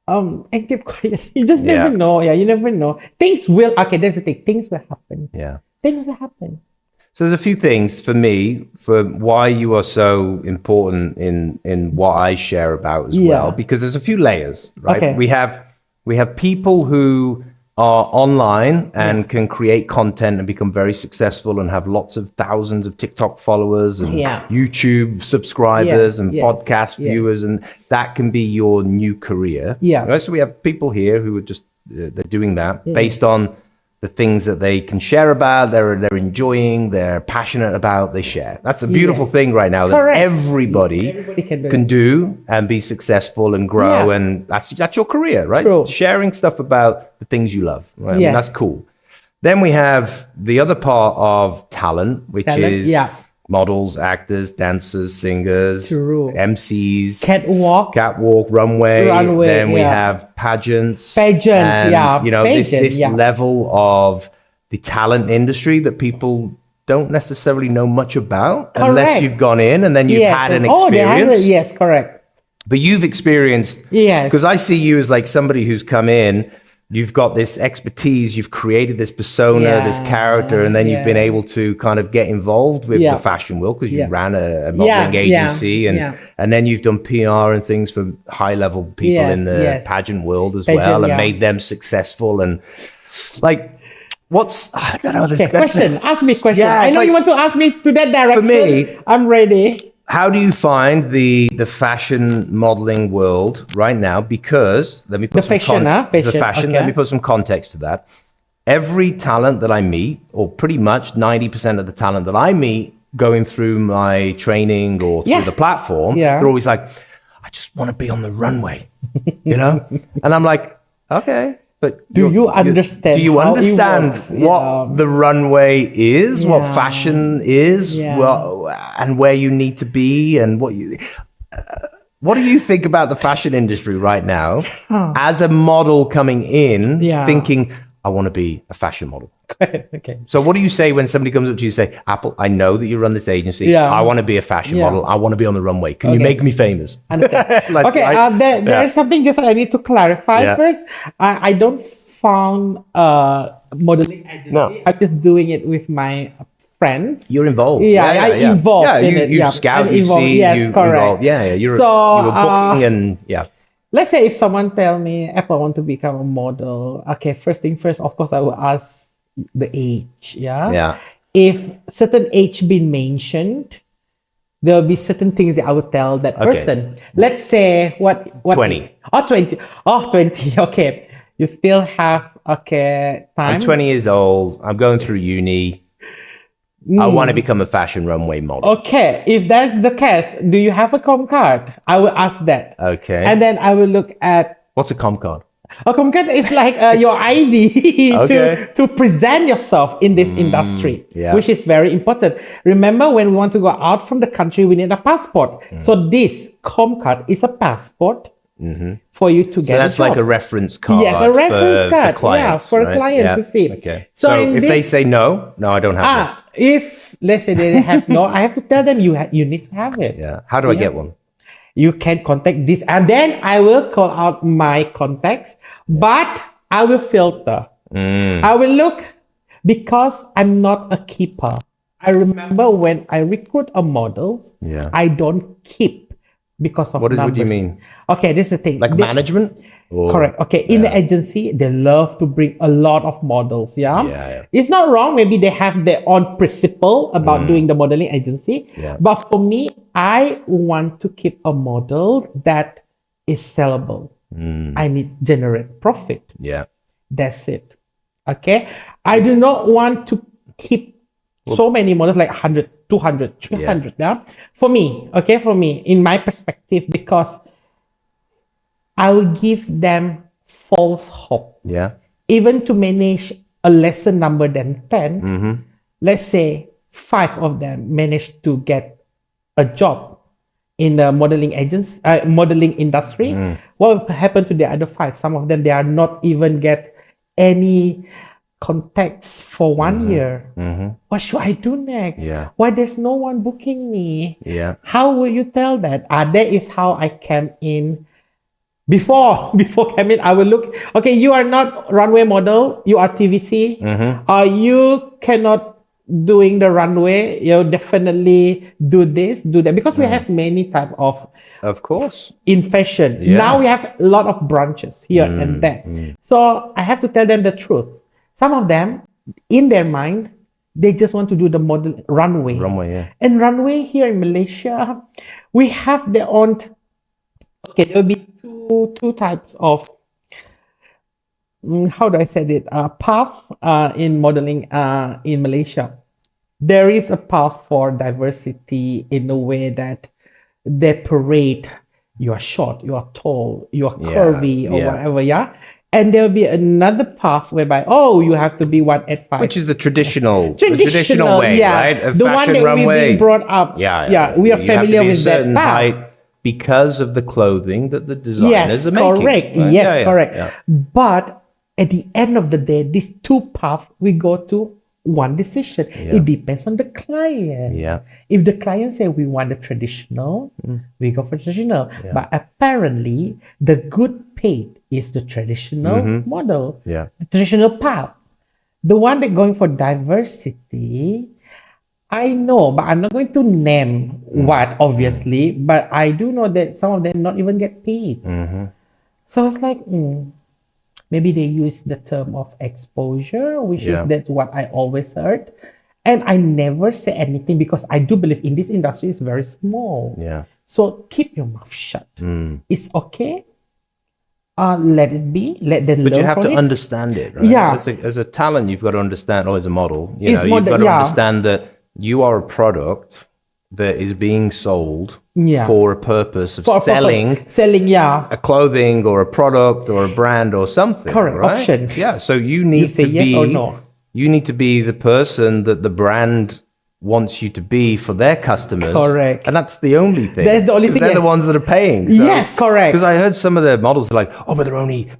and keep quiet. You just never Yeah. know. Yeah, you never know. Things will that's the thing. Things will happen. Yeah. Things will happen. So there's a few things for me for why you are so important in what I share about as well, Yeah. because there's a few layers, right? Okay. We have people who are online and can create content and become very successful and have lots of thousands of TikTok followers and Yeah. YouTube subscribers Yes, and yes, podcast yes. viewers, and that can be your new career. Yeah. Right? So we have people here who are just they're doing that Mm. based on the things that they can share about, they're enjoying, they're passionate about, they share. That's a beautiful Yes. thing right now that Correct. everybody Everybody can do. do and be successful and grow, Yeah. and that's your career, right? True. Sharing stuff about the things you love, right? I mean, Yes. that's cool. Then we have the other part of talent, which Talent, is yeah. models, actors, dancers, singers, True. MCs, Catwalk. catwalk, runway. Runway, Then we yeah. have pageants. Pageant, and, yeah, You know, pageant, this yeah. level of the talent industry that people don't necessarily know much about unless Correct. you've gone in and then you've had an Oh, they have experience. yes, correct. But you've experienced, Yes. because I see you as like somebody who's come in, you've got this expertise, you've created this persona, this Yeah, character, and then you've been yeah. able to kind of get involved with Yeah. the fashion world because you Yeah. ran a modeling Yeah, agency yeah. and then you've done PR and things for high level people Yes, in the yes. pageant world as Pageant, well and yeah. made them successful. And like, I don't know this Okay, question. Ask me question. Yeah, I it's know like- you want to ask me to that direction. me- I'm ready. How do you find the fashion modeling world right now? Because let me put The some fashion, the fashion, fashion. okay. Let me put some context to that. Every talent that I meet, or pretty much 90% of the talent that I meet, going through my training or through Yeah. the platform, Yeah. they're always like, "I just want to be on the runway," you know. And I'm like, "Okay." But Do you understand Do you how it understand works? what Yeah. the runway is, what Yeah. fashion is, Yeah. and where you need to be, and what you? What do you think about the fashion industry right now, as a model coming in, Yeah. thinking, "I want to be a fashion model"? Okay. So, what do you say when somebody comes up to you and say, "Apple, I know that you run this agency. Yeah. I want to be a fashion Yeah. model. I want to be on the runway. Can you Okay. make me famous?" Understand. Like, Okay, right? there Yeah. is something just I need to clarify Yeah. first. I don't found modeling agency. No. I'm just doing it with my friends. You're involved. Yeah, I involved Yeah, in you, it. you Yeah, scout, I'm you involved. see, Yes, you correct. involved. Yeah, you're So, you were booking and yeah. Let's say if someone tell me, Apple, I want to become a model. Okay, first thing first, of course, I will ask the age. Yeah. Yeah. If certain age been mentioned, there will be certain things that I would tell that Okay. person. Let's say what 20. Oh, 20. Oh, 20. Okay. You still have time. I'm 20 years old. I'm going through uni. I want to become a fashion runway model. Okay, if that's the case, do you have a com card? I will ask that. Okay. And then I will look at What's a com card? a com card is like your ID to present yourself in this industry, which is very important. Remember, when we want to go out from the country, we need a passport. So this com card is a passport for you to get. So that's like a reference card. Yes, a reference card. Clients, for a client to see. Okay. So if they say no, I don't have that. If let's say they have no, I have to tell them you need to have it. Yeah. How do I get one? You can contact this, and then I will call out my contacts, but I will filter. I will look, because I'm not a keeper. I remember when I recruit a models, I don't keep because of numbers. What do you mean? Okay, this is the thing. Like management? Correct. Okay, in the agency, they love to bring a lot of models. Yeah. It's not wrong. Maybe they have their own principle about doing the modeling agency. Yeah. But for me, I want to keep a model that is sellable. I need generate profit. Yeah. That's it. Okay. I do not want to keep so many models, like 100, 200, 300. Yeah. For me, in my perspective, because I will give them false hope. Yeah. Even to manage a lesser number than 10, let's say 5 of them managed to get a job in the modeling industry. What will happen to the other 5? Some of them, they are not even get any contacts for 1 year. What should I do next? Yeah. Why there's no one booking me? Yeah. How will you tell that? That is how I came in. Before coming, I will look. Okay, you are not runway model. You are TVC. You cannot doing the runway. You definitely do this, do that, because we have many type of course, in fashion. Now we have a lot of branches here and there. So I have to tell them the truth. Some of them, in their mind, they just want to do the model runway. And runway here in Malaysia, we have their own. Okay, there will be two types of how do I say it? Path in modeling in Malaysia. There is a path for diversity in a way that they parade. You are short, you are tall, you are curvy, or whatever. And there will be another path whereby, you have to be 185. Which is the traditional way, right? The one that we've been brought up. We are familiar with that path. Because of the clothing that the designers are making. Correct. Right? Yes, correct. But at the end of the day, these two paths, we go to one decision. It depends on the client. If the client say we want the traditional, we go for traditional. But apparently, the good paid is the traditional model, the traditional path. The one that going for diversity, I know, but I'm not going to name what, obviously, but I do know that some of them not even get paid. So it's like, maybe they use the term of exposure, which is that's what I always heard. And I never say anything because I do believe in this industry is very small. So keep your mouth shut. It's okay. Let it be. Let them learn. But you have to understand it, right? As a talent, you've got to understand, or as a model, you've got to understand that you are a product that is being sold for a purpose of selling a clothing or a product or a brand or something. Correct. Right? Option. Yeah. So you need to be yes or no. You need to be the person that the brand wants you to be for their customers. Correct. And that's the only thing. That's the only thing. They're the ones that are paying. So, yes, correct. Because I heard some of their models are like, but they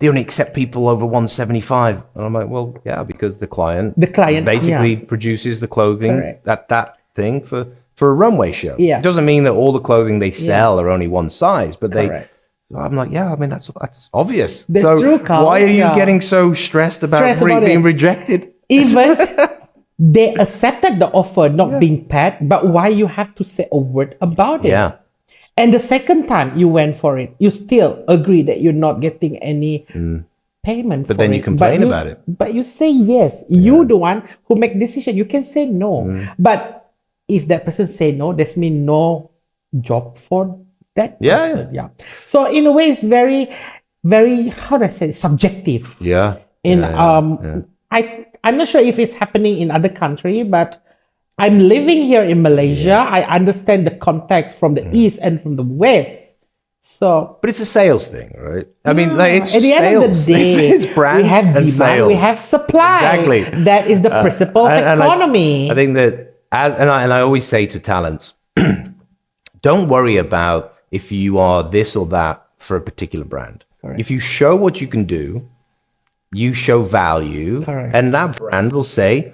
only accept people over 175. And I'm like, well, yeah, because the client basically produces the clothing that thing for a runway show. It doesn't mean that all the clothing they sell are only one size, but I'm like, that's obvious. That's so true, Carl. Why are you getting so stressed about being rejected? Even they accepted the offer not being paid, but why you have to say a word about it? And the second time you went for it, you still agree that you're not getting any payment. But then you complain about it. But you say yes. You the one who make decision. You can say no. But if that person say no, that means no job for that person. So in a way, it's very very, how do I say, subjective. Yeah. In Yeah. I'm not sure if it's happening in other country, but I'm living here in Malaysia. I understand the context from the East and from the West. So, But it's a sales thing, right? I mean, like, it's at the sales. end of the day, It's brand we have and demand, sales. we have supply. Exactly. That is the principle of And economy. I think that, and I always say to talents, don't worry about if you are this or that for a particular brand. Correct. If you show what you can do, you show value, Correct. and that brand will say,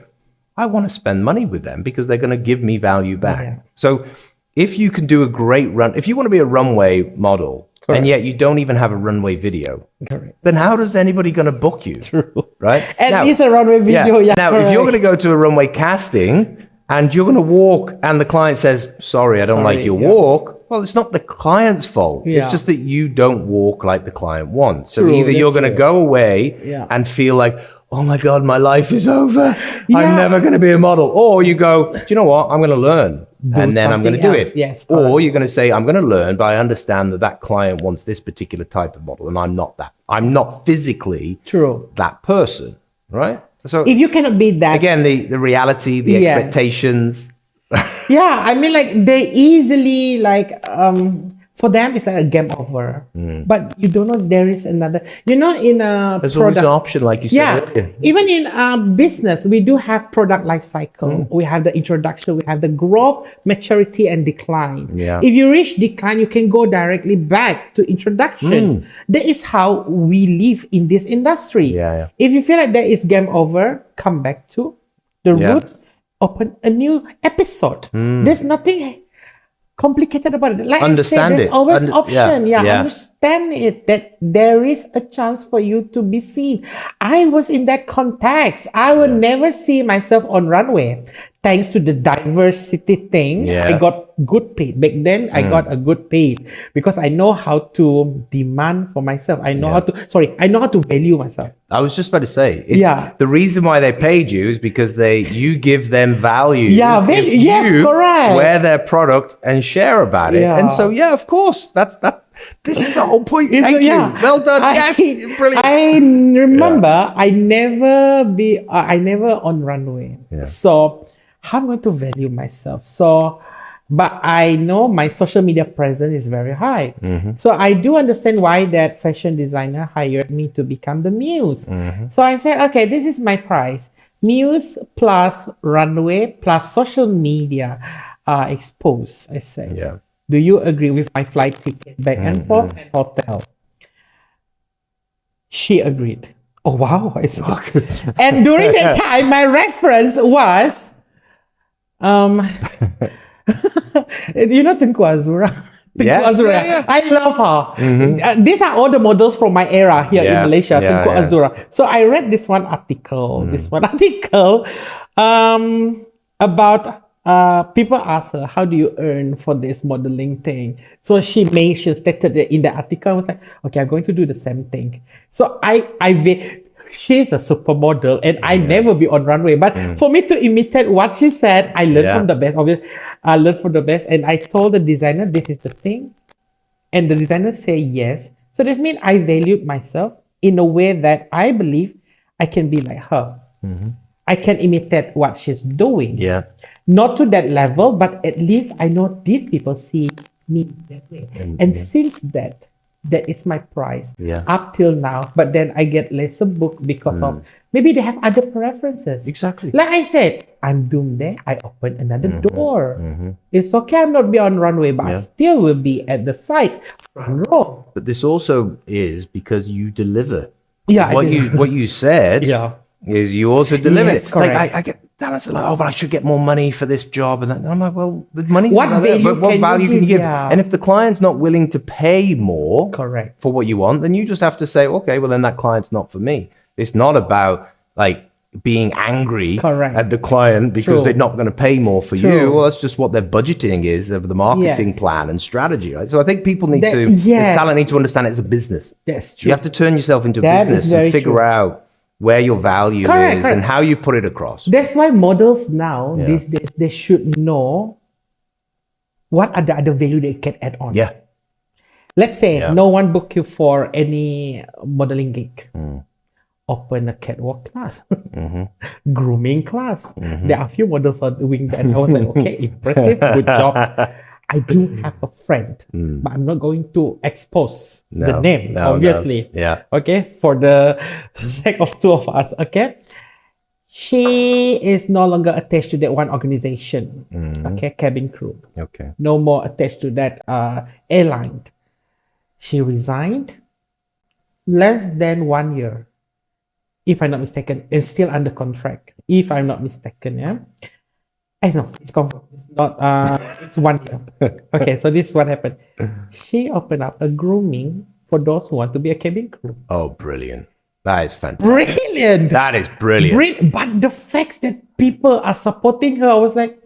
I want to spend money with them because they're going to give me value back. Yeah. So if you can do a great run, if you want to be a runway model, Correct. and yet you don't even have a runway video, Correct. then how does anybody going to book you? True. Right? At least a runway video. Yeah. Now, if you're going to go to a runway casting and you're going to walk and the client says, sorry, I don't like your walk, well, it's not the client's fault. Yeah. It's just that you don't walk like the client wants. So True, either you're going to true. go away Yeah. and feel like, oh my God, my life is over. Yeah. I'm never going to be a model. Or you go, do you know what? I'm going to learn. And then I'm going to do something else. it. Yes, Or correct. you're going to say, I'm going to learn, but I understand that that client wants this particular type of model. And I'm not that. I'm not physically True. that person. Right? So If you cannot be that, again, the reality, the Yes. expectations. yeah, I mean, like they easily for them it's like a game over. But you don't know there is another. You know, in a There's always an option, like you said yeah, earlier. even in business, we do have product life cycle. We have the introduction, we have the growth, maturity, and decline. Yeah. If you reach decline, you can go directly back to introduction. That is how we live in this industry. Yeah, yeah. If you feel like that is game over, come back to the Yeah. root, open a new episode. There's nothing complicated about it. Like Understand I said, there's it. always option. yeah. Understand it that there is a chance for you to be seen. I was in that context. I would never see myself on runway. Thanks to the diversity thing, Yeah. I got good paid. Back then, I got a good paid because I know how to demand for myself. I know I know how to value myself. I was just about to say, Yeah. the reason why they paid you is because you give them value. Yeah, if yes, you correct. wear their product and share about it. Yeah. And so, yeah, of course, this is the whole point. It's- Thank yeah. you. Well done. Yes, brilliant. I remember I never on runway. Yeah. So how I'm going to value myself. So, but I know my social media presence is very high. So I do understand why that fashion designer hired me to become the muse. So I said, okay, this is my price. Muse plus runway plus social media exposed, I said. Yeah. Do you agree with my flight ticket back and forth and hotel? She agreed. Oh, wow. I said. And during that time, my reference was, you know Tengku Azura? Tengku Yes, Azura. yeah. I love her. These are all the models from my era here in Yeah, Malaysia, yeah, Tengku yeah. Azura. So I read this one article, about people ask her, how do you earn for this modeling thing? So she stated in the article, I was like, okay, I'm going to do the same thing. So she's a supermodel and I never be on runway. But for me to imitate what she said, I learned from the best of it. I learned from the best. And I told the designer, this is the thing. And the designer say yes. So this means I valued myself in a way that I believe I can be like her. I can imitate what she's doing. Yeah. Not to that level, but at least I know these people see me that way. And since that is my price up till now. But then I get lesser book because of maybe they have other preferences. Exactly. Like I said, I'm doomed there. I open another door. It's okay, I'm not be on runway, but I still will be at the side, front row. But this also is because you deliver. Yeah, I What do. you said is you also deliver. Yes, Like correct. I get talents are like, oh, but I should get more money for this job, and I'm like, well, the money's What not there, value but what can you value can you give? give? Yeah. And if the client's not willing to pay more Correct. for what you want, then you just have to say, okay, well then that client's not for me. It's not about like being angry Correct. at the client because True. they're not going to pay more for you. True. Well, that's just what their budgeting is of the marketing Yes. plan and strategy, right? So I think people need That- to, yes. as talent, need to understand it's a business. That's true. You have to turn yourself into a That is business very and figure true. out where your value Correct, is correct. and how you put it across. That's why models now, Yeah. these days, they should know what are the other value they can add on. Yeah. Let's say Yeah. no one book you for any modeling gig. Open a catwalk class, grooming class. There are a few models are doing that. I was like, okay, impressive, good job. I do have a friend, but I'm not going to expose the name, obviously. Yeah. Okay, for the sake of two of us. Okay, she is no longer attached to that one organization. Okay, cabin crew. Okay. No more attached to that airline. She resigned less than 1 year, if I'm not mistaken, and still under contract. If I'm not mistaken, yeah. I know it's confirmed. It's not. It's 1 year. Okay, so this is what happened. She opened up a grooming for those who want to be a cabin crew. Oh, brilliant! That is fantastic. Brilliant. That is brilliant. But the fact that people are supporting her, I was like,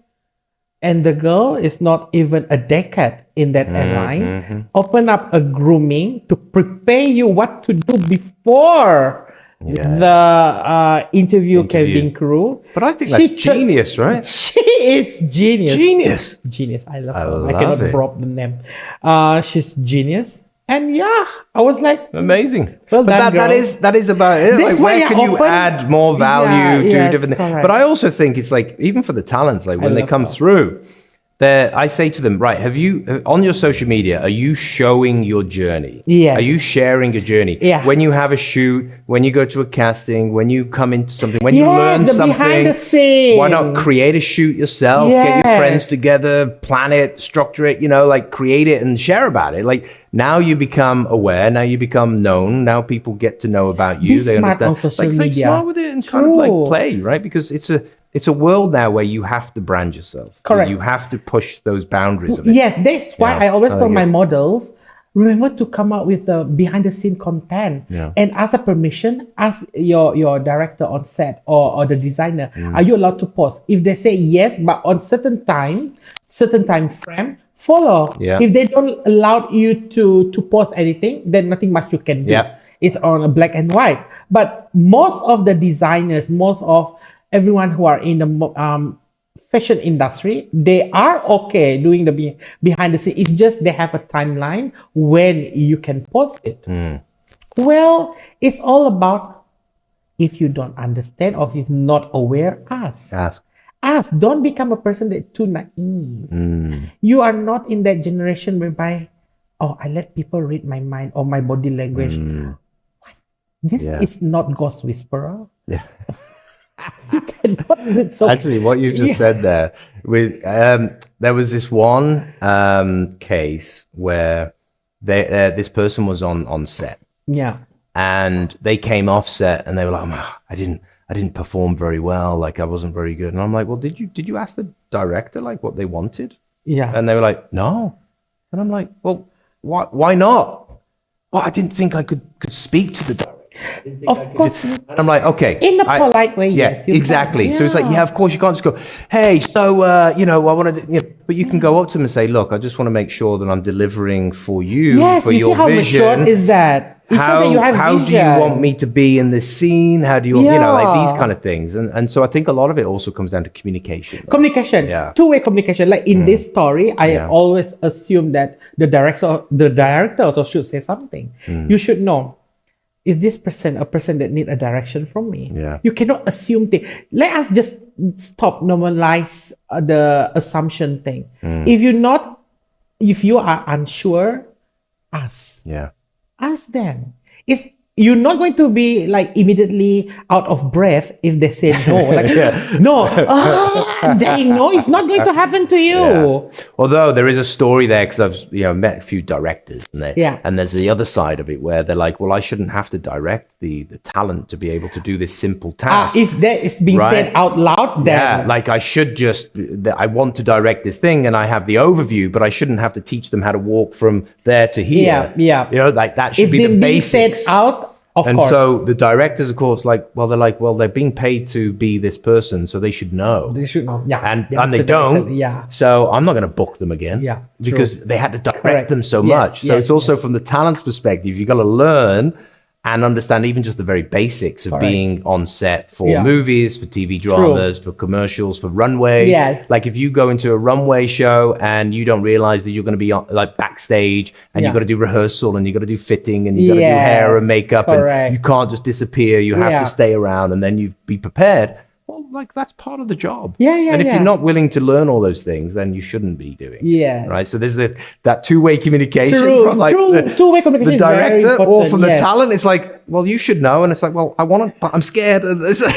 and the girl is not even a decade in that airline. Open up a grooming to prepare you what to do before the interview cabin crew. But I think that's genius, right? She is genius. Genius. I love her. I cannot it. drop the name. She's genius. And yeah, I was like, Amazing. Well but done, that girl. is about it. That's Like, why where I can you open- add more value, do yes, different things? correct. But I also think it's like, even for the talents, like when they love come that. through, I say to them, right, have you, on your social media, are you showing your journey? Yes. Are you sharing a journey? Yeah. When you have a shoot, when you go to a casting, when you come into something, when you Yes, learn the something, behind the scene. why not create a shoot yourself, get your Yes. friends together, plan it, structure it, like create it and share about it. Like now you become aware, now you become known, now people get to know about you. Be They smart understand. on social like media. smart with it and kind of like True. play, right? Because it's a world now where you have to brand yourself. Correct. You have to push those boundaries of it. Yes, that's why Yeah, I always I tell like my it. models, remember to come up with the behind the scene content Yeah. and ask a permission, ask your director on set or the designer, are you allowed to post? If they say yes, but on certain time frame, follow. Yeah. If they don't allow you to post anything, then nothing much you can do. Yeah. It's on a black and white. But most of the designers, most of everyone who are in the fashion industry, they are okay doing the behind the scene. It's just they have a timeline when you can post it. Well, it's all about, if you don't understand or if you're not aware, ask. Ask. Don't become a person that's too naive. You are not in that generation whereby, I let people read my mind or my body language. What? This is not Ghost Whisperer. Yeah. You cannot do it. So Actually, what you just said there, with there was this one case where this person was on set, yeah. and they came off set and they were like, I didn't perform very well, like I wasn't very good. And I'm like, well, did you ask the director like what they wanted? Yeah. And they were like, no. And I'm like, well, why not? Well, I didn't think I could speak to the director. Of course, And I'm like, okay. in a polite way, Yeah, yes. you exactly. can. So it's like, yeah, of course you can't just go, hey, so, I wanted to, but you can go up to them and say, look, I just want to make sure that I'm delivering for you, Yes, for you your see how vision. mature is that? It shows that you have How do you vision. want me to be in this scene? How do you, like Yeah. these kind of things. And so I think a lot of it also comes down to communication. Communication, Yeah. two-way communication. Like in this story, I Yeah. always assume that the director also should say something. You should know, is this person a person that need a direction from me? Yeah. You cannot assume things. Let us just stop normalize the assumption thing. If you are unsure, ask. Yeah. Ask them. You're not going to be like immediately out of breath if they say no. Like, no, no, it's not going to happen to you. Yeah. Although there is a story there, because I've met a few directors, Yeah. and there's the other side of it where they're like, well, I shouldn't have to direct the talent to be able to do this simple task. If that is being said Right. out loud, then Yeah, like I should just, I want to direct this thing and I have the overview, but I shouldn't have to teach them how to walk from there to here. Yeah. Like that should if be they're the being said basics. out, of And course. so the directors, of course, they're being paid to be this person, so they should know. they should know. Yeah. And Yeah, they so don't. Yeah. So I'm not going to book them again. Yeah, Because they had to direct Correct. them so Yes, much. So yes, it's also from the talent's perspective, you got to learn and understand even just the very basics of being on set for movies, for TV dramas, for commercials, for runway. Yes. Like if you go into a runway show and you don't realize that you're going to be on, like backstage and you've got to do rehearsal and you've got to do fitting and you've got to do hair and makeup and you can't just disappear. You have to stay around and then you be prepared. Well, like that's part of the job. And if you're not willing to learn all those things, then you shouldn't be doing it. Right. So there's that two-way communication from like two-way communication the director or from the talent. It's like, well, you should know. And it's like, well, I want to, but I'm scared. So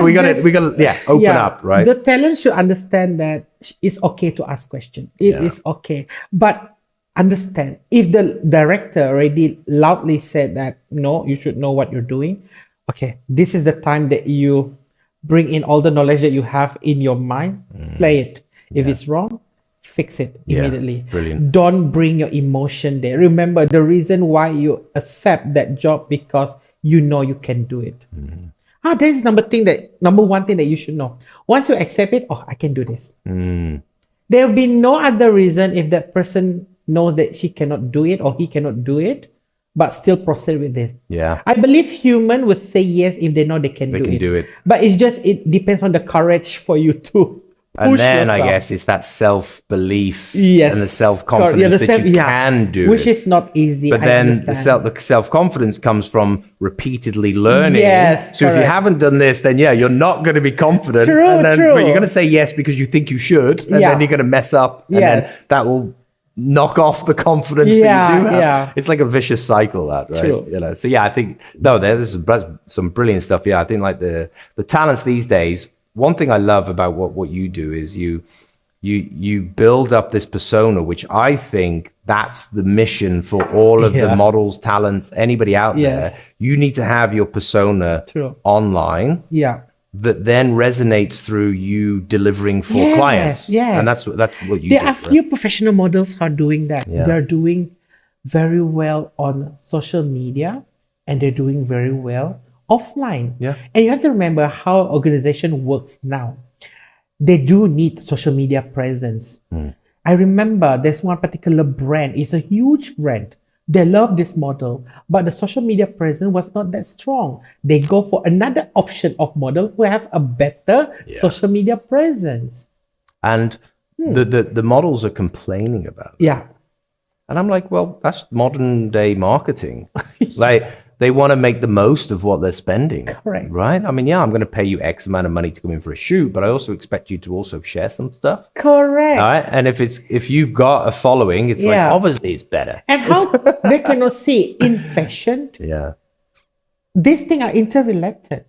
we got to open up, right? The talent should understand that it's okay to ask questions. It is okay. But understand, if the director already loudly said that, no, you should know what you're doing. Okay, this is the time that you bring in all the knowledge that you have in your mind, play it. If it's wrong, fix it immediately. Brilliant. Don't bring your emotion there. Remember, the reason why you accept that job because you know you can do it. That is number one thing that you should know. Once you accept it, I can do this. There will be no other reason if that person knows that she cannot do it or he cannot do it, but still proceed with this. I believe human will say yes if they know they can do it. But it depends on the courage for you to and then yourself. I guess it's that self-belief and the self-confidence that you can do which is not easy. But then the self-confidence comes from repeatedly learning. So if you haven't done this, then you're not going to be confident. But you're going to say yes because you think you should, and then you're going to mess up, and then that will knock off the confidence that you do have. It's like a vicious cycle, that, right? You know. So I think there's some brilliant stuff. I think like the talents these days. One thing I love about what you do is you build up this persona, which I think that's the mission for all of the models, talents, anybody out there. You need to have your persona online. That then resonates through you delivering for clients. And that's what you do. There are few professional models who are doing that. They're doing very well on social media and they're doing very well offline. And you have to remember how organization works now. They do need social media presence. I remember there's one particular brand. It's a huge brand. They love this model, but the social media presence was not that strong. They go for another option of model who have a better social media presence. And the models are complaining about it. And I'm like, well, that's modern day marketing. Like they want to make the most of what they're spending. Correct. Right? I mean, I'm going to pay you X amount of money to come in for a shoot, but I also expect you to also share some stuff. Correct. All right. And if you've got a following, it's like obviously it's better. And how they cannot see in fashion. These things are interrelated.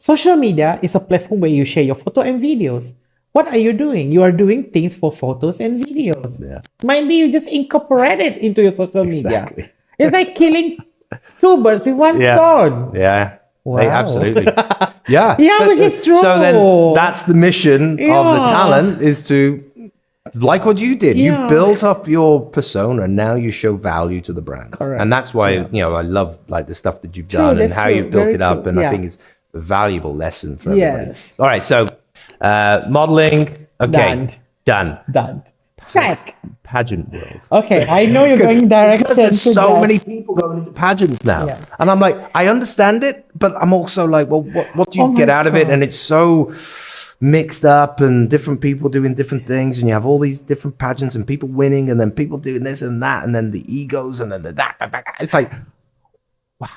Social media is a platform where you share your photo and videos. What are you doing? You are doing things for photos and videos. Maybe you just incorporate it into your social media. It's like killing two birds with one stone. Wow. Absolutely. Which is true. So then that's the mission of the talent, is to, like what you did, you built up your persona and now you show value to the brands. And that's why, I love like the stuff that you've done and how you've built it up. And I think it's a valuable lesson for everybody. All right. So modeling. Okay. Done. Check. Pageant world. Okay, I know you're going direction. There's so many people going into pageants now, and I'm like, I understand it, but I'm also like, well, what do you get out of it? And it's so mixed up, and different people doing different things, and you have all these different pageants, and people winning, and then people doing this and that, and then the egos, and then the that. It's like, wow.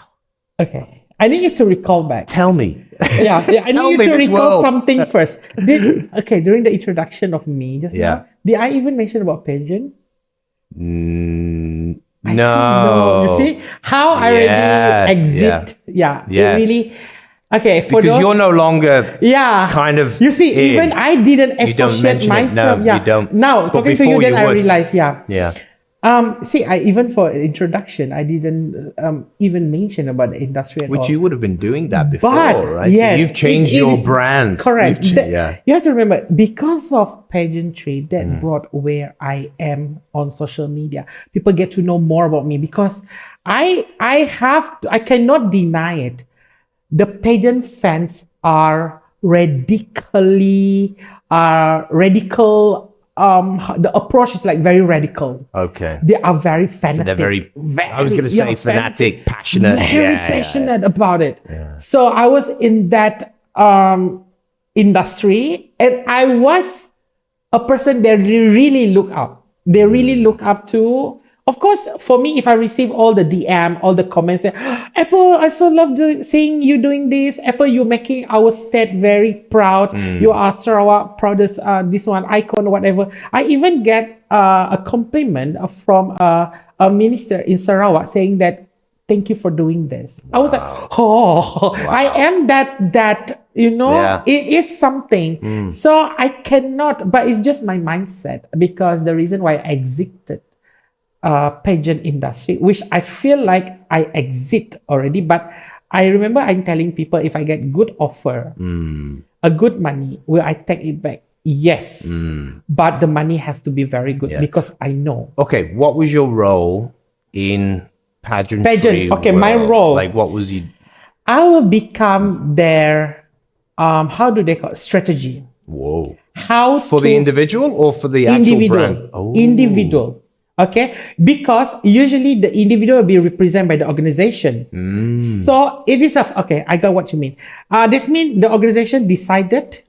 Okay, I need you to recall back. Tell me. I need you to recall something first. During the introduction of me just now, did I even mention about pageant? No. You see how I already exit. It really. Okay, for because those, you're no longer kind of. You see, even I didn't associate myself. No, you don't. Now talking to you, then I realized. See, even for introduction, I didn't even mention about the industry at all. Which you would have been doing that before, right? Yes, so you've changed your brand. Correct. You have to remember, because of pageantry, that brought where I am on social media. People get to know more about me because I cannot deny it. The pageant fans are radical the approach is like very radical. Okay. They are very fanatic. They're very, I was going to say fanatic, passionate. Very passionate about it. So I was in that industry, and I was a person that they really look up. They really look up to. Of course, for me, if I receive all the DM, all the comments, say, Apple, I so love seeing you doing this. Apple, you're making our state very proud. You are Sarawak proudest, this one icon, whatever. I even get a compliment from a minister in Sarawak saying that, thank you for doing this. I was like, I am that, it is something. So I cannot, but it's just my mindset, because the reason why I exited pageant industry, which I feel like I exit already, but I remember I'm telling people, if I get good offer, a good money, will I take it back? Yes, but the money has to be very good, because I know. Okay, what was your role in pageantry? Okay, my role. Like, what was you? I will become their, how do they call it? Strategy. Whoa. How for the individual or for the actual brand? Individual. Okay, because usually the individual will be represented by the organization. So it is okay. I got what you mean. This means the organization decided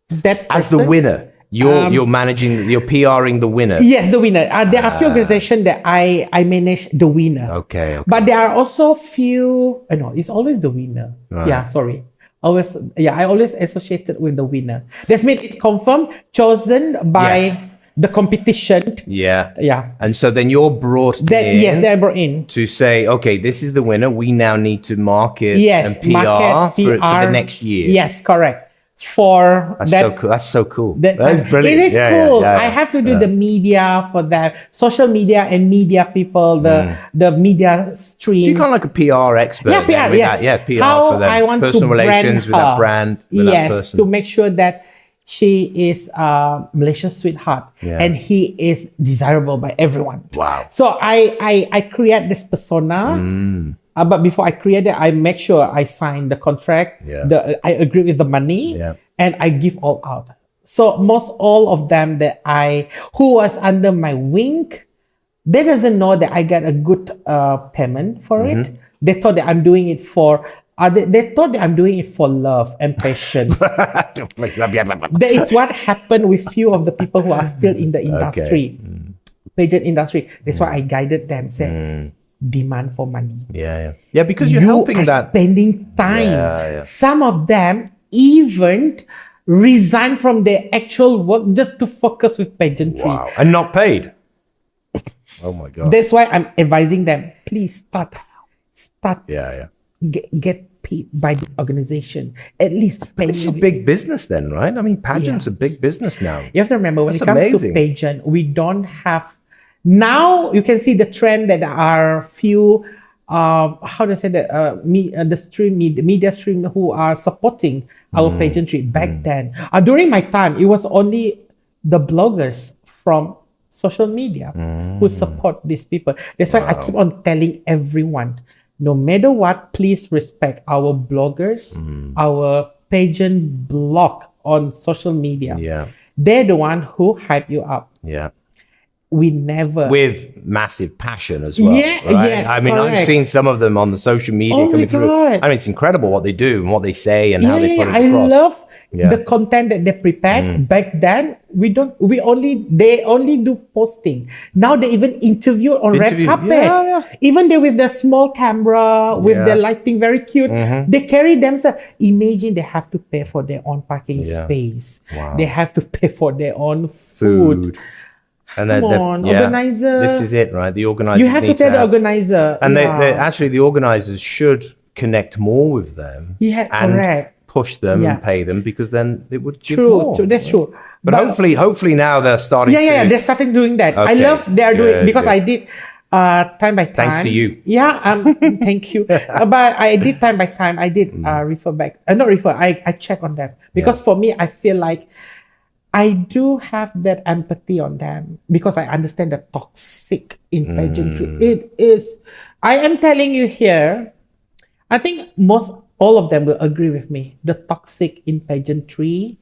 that as the winner, you're managing, you're PRing the winner. Yes, the winner. There are few organizations that I manage the winner. Okay. But there are also few. No, it's always the winner. Right. Yeah, sorry. Always. Yeah, I always associated with the winner. This means it's confirmed, chosen by the competition. Yeah. And so then you're brought in. Yes, they're brought in to say, okay, this is the winner. We now need to market and PR, for the next year. Yes, correct. For that's so cool. That's so cool. That's brilliant. It is cool. I have to do the media for that, social media and media people, the media stream. So you're kind of like a PR expert. Yeah, PR. Yes. PR How for them. I want personal to relations with that brand. With that person. To make sure that she is a Malaysian sweetheart and he is desirable by everyone. Wow. So I create this persona. But before I create it, I make sure I sign the contract. I agree with the money and I give all out. So most all of them who was under my wing, they doesn't know that I get a good payment for it. They thought that I'm doing it for they thought that I'm doing it for love and passion. That is what happened with few of the people who are still in the industry, pageant industry. That's why I guided them, said, demand for money. Yeah, because you're helping that. Spending time. Some of them even resign from their actual work just to focus with pageantry. Wow. And not paid. Oh my God. That's why I'm advising them, please start. Get paid by the organization. At least pay. It's a big business then, right? I mean, pageants are big business now. You have to remember, when it comes to pageant, we don't have. Now you can see the trend that there are few, how do I say that, media stream who are supporting our pageantry. Back then, during my time, it was only the bloggers from social media who support these people. That's why I keep on telling everyone, no matter what, please respect our bloggers, our pageant blog on social media. They're the one who hype you up. We never, with massive passion as well. Yes, I mean, correct. I've seen some of them on the social media coming through. I mean, it's incredible what they do and what they say and how they put it across. I love the content that they prepared. Back then, they only do posting. Now they even interview on red carpet. Even they with their small camera, with their lighting very cute. They carry themselves. Imagine they have to pay for their own parking space. They have to pay for their own food. And organizer. This is it, right? The organizers. You have to tell the organizer. And they actually, the organizers should connect more with them. Correct. Push them and pay them, because then it would give more. True, that's true. But hopefully now they're starting to. They're starting doing that. Okay. I love they're doing, because I did time by time. Thanks to you. Thank you. But I did time by time. I did refer back. Not refer. I check on them, because for me, I feel like I do have that empathy on them, because I understand the toxic in pageantry. It is. I am telling you here, I think all of them will agree with me. The toxic in pageantry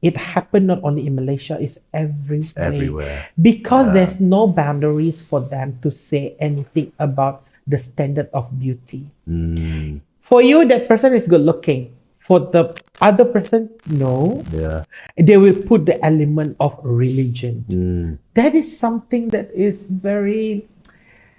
it happened not only in Malaysia, it's everywhere. It's everywhere. Because there's no boundaries for them to say anything about the standard of beauty. For you, that person is good looking. For the other person, no. Yeah. They will put the element of religion. That is something that is very,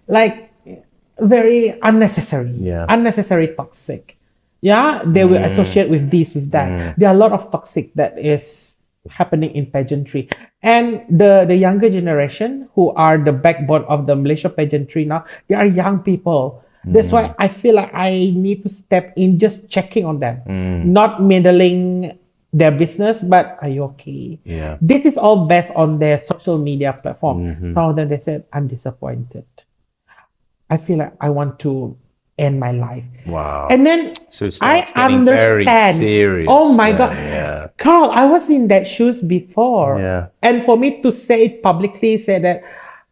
very unnecessary. Yeah. Unnecessary toxic. Yeah, they will associate with this, with that. There are a lot of toxic that is happening in pageantry. And the younger generation who are the backbone of the Malaysia pageantry now, they are young people. That's why I feel like I need to step in, just checking on them, not meddling their business, but are you okay? Yeah. This is all based on their social media platform. Some of them, they said, I'm disappointed. I feel like I want to end my life. Wow. And then So it I starts getting very understand. serious. Oh my God. Yeah. Carl, I was in that shoes before. Yeah. And for me to say it publicly, say that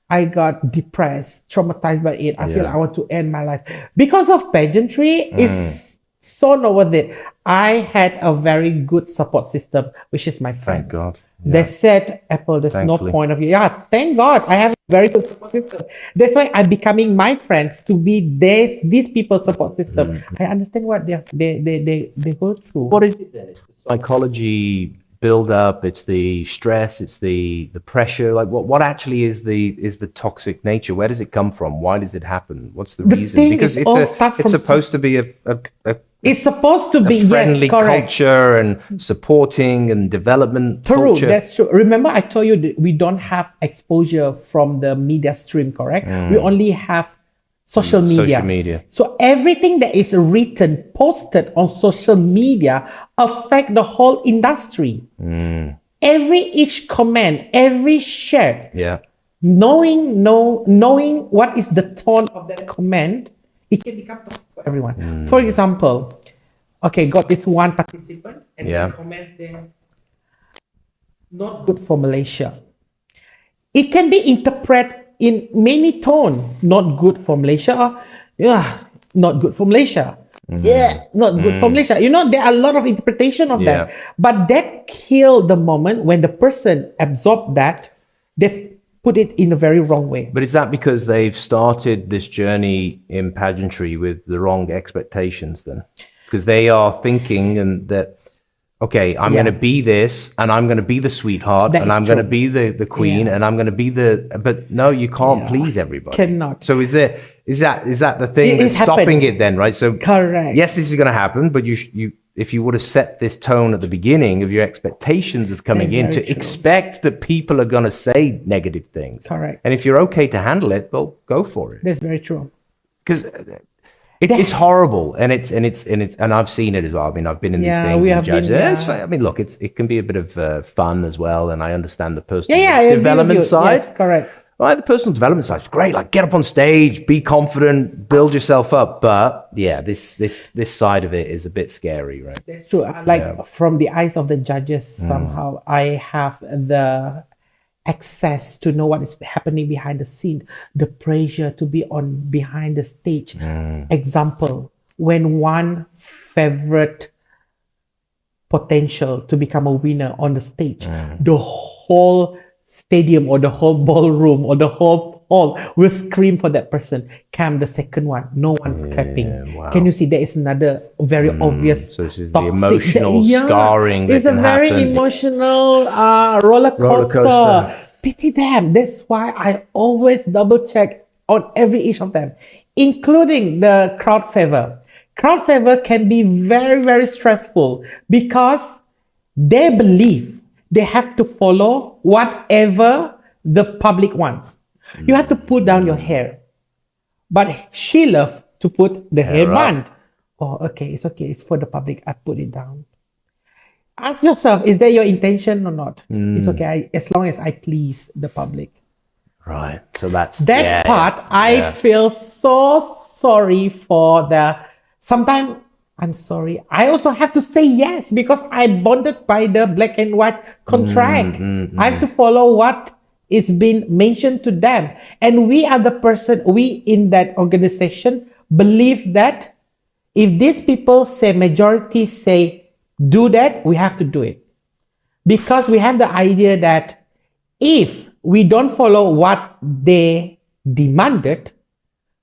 I got depressed, traumatized by it. I feel like I want to end my life. Because of pageantry, it's so not worth it. I had a very good support system, which is my friends. Thank God. They said, Apple, there's Thankfully. no point of view. Yeah, thank God I have a very good support system. That's why I'm becoming my friends to be these people's support system. I understand what they go through. What is it then? It's the psychology build up, it's the stress, it's the pressure. Like what actually is the toxic nature? Where does it come from? Why does it happen? What's the reason? thing Because is all it's start from supposed to be a It's supposed to be friendly yes, correct. culture and supporting and development True, culture. that's true. Remember, I told you that we don't have exposure from the media stream, correct? We only have social media. Social media. So everything that is written, posted on social media affect the whole industry. Each comment, every share, Yeah. knowing what is the tone of that comment, it can become toxic for everyone. For example, okay, got this one participant and then comments there, not good for Malaysia. It can be interpreted in many tone, not good for Malaysia, or not good for Malaysia. Not good for Malaysia. You know, there are a lot of interpretation of that. But that killed the moment when the person absorbed that, they put it in a very wrong way. But is that because they've started this journey in pageantry with the wrong expectations then? Because they are thinking and that, okay, I'm going to be this and I'm going to be the sweetheart and I'm going to be the queen and I'm going to be but no, you can't please everybody. Cannot. So is that the thing that's happened. stopping it then, right? So Correct. yes, this is going to happen, but you if you would have set this tone at the beginning of your expectations of coming in to expect that people are going to say negative things. Correct. And if you're okay to handle it, well, go for it. That's very true. Because it's horrible, and I've seen it as well. I mean, I've been in these things and judged. I mean, look, it can be a bit of fun as well, and I understand the personal development side. Yes, correct. Right, the personal development side is great. Like, get up on stage, be confident, build yourself up. But yeah, this side of it is a bit scary, right? That's true. From the eyes of the judges, somehow I have the access to know what is happening behind the scene, the pressure to be on behind the stage. Example, when one favorite potential to become a winner on the stage, the whole stadium or the whole ballroom or the whole hall will scream for that person. Come the second one, no one clapping. Wow. Can you see there is another very obvious So this is toxic, the emotional scarring that it's a can very happen. emotional roller coaster. coaster. Pity them. That's why I always double check on each of them, including the crowd favor. Crowd favor can be very, very stressful because they believe they have to follow whatever the public wants. You have to put down your hair. But she loves to put the hairband. Oh, okay, it's okay. It's for the public. I put it down. Ask yourself, is that your intention or not? It's okay, as long as I please the public. Right. So that's That part, I feel so sorry for sometimes I'm sorry. I also have to say yes because I'm bonded by the black and white contract. I have to follow what is being mentioned to them. And we are we in that organization believe that if these people say, majority say, do that, we have to do it. because we have the idea that if we don't follow what they demanded,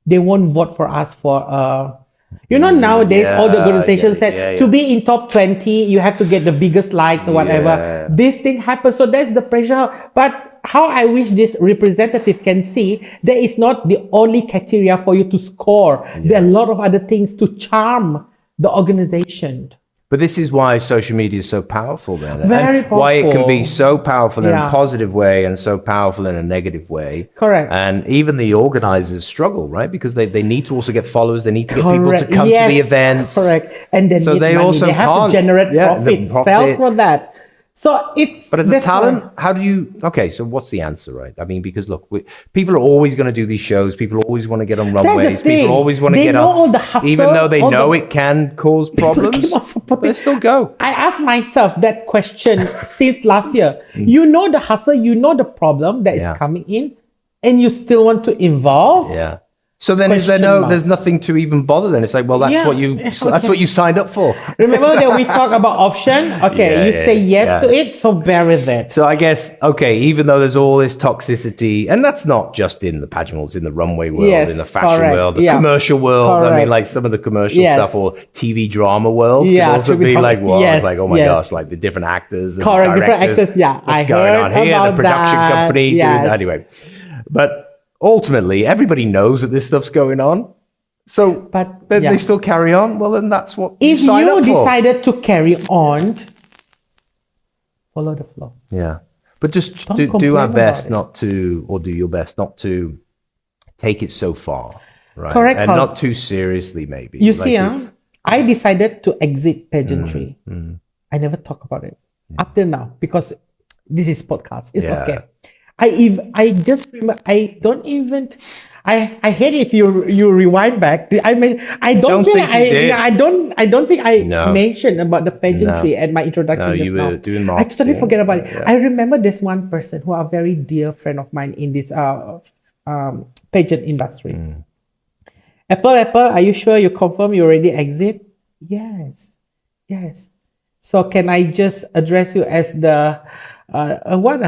they won't vote for us for nowadays all the organizations said to be in top 20 you have to get the biggest likes or whatever. This thing happens, so that's the pressure. But how I wish this representative can see that it's not the only criteria for you to score. There are a lot of other things to charm the organization. But this is why social media is so powerful then. Very powerful. Why it can be so powerful in a positive way and so powerful in a negative way. Correct. And even the organizers struggle, right? Because they need to also get followers. They need to get people to come to the events. Correct. And then so they money. also they have to generate profit, sales for that. So it's... But as a talent, how do you... Okay, so what's the answer, right? I mean, because look, people are always going to do these shows. People always want to get on runways. People always want to get on... all the hustle, even though they know it can cause problems, they still go. I asked myself that question since last year. You know the hustle, you know the problem that is coming in, and you still want to involve? Yeah. So then there's nothing to even bother then. It's like, well, that's what you signed up for. Remember that we talk about option? Okay, you say yes to it, so bear with it. So I guess, okay, even though there's all this toxicity, and that's not just in the pageant world, it's in the runway world, in the fashion world, the commercial world. I mean, like some of the commercial stuff or TV drama world could also be like, well, it's like, oh my gosh, like the different actors and directors. Different actors, what's going on here? The production company doing that. Anyway. But ultimately, everybody knows that this stuff's going on. So they still carry on. Well, then that's what you sign up for. If you decided to carry on, follow the flow. Yeah. But just do our best not to, or do your best not to take it so far. Right? Correct. And not too seriously, maybe. You see, I decided to exit pageantry. I never talk about it up till now because this is podcast. It's okay. I just remember, I hate if you rewind back. I don't think I mentioned about the pageantry and my introduction. No, you were doing marketing. I totally forget about it. I remember there's one person who are very dear friend of mine in this pageant industry. Apple, are you sure you confirm you already exit? Yes. So can I just address you as the what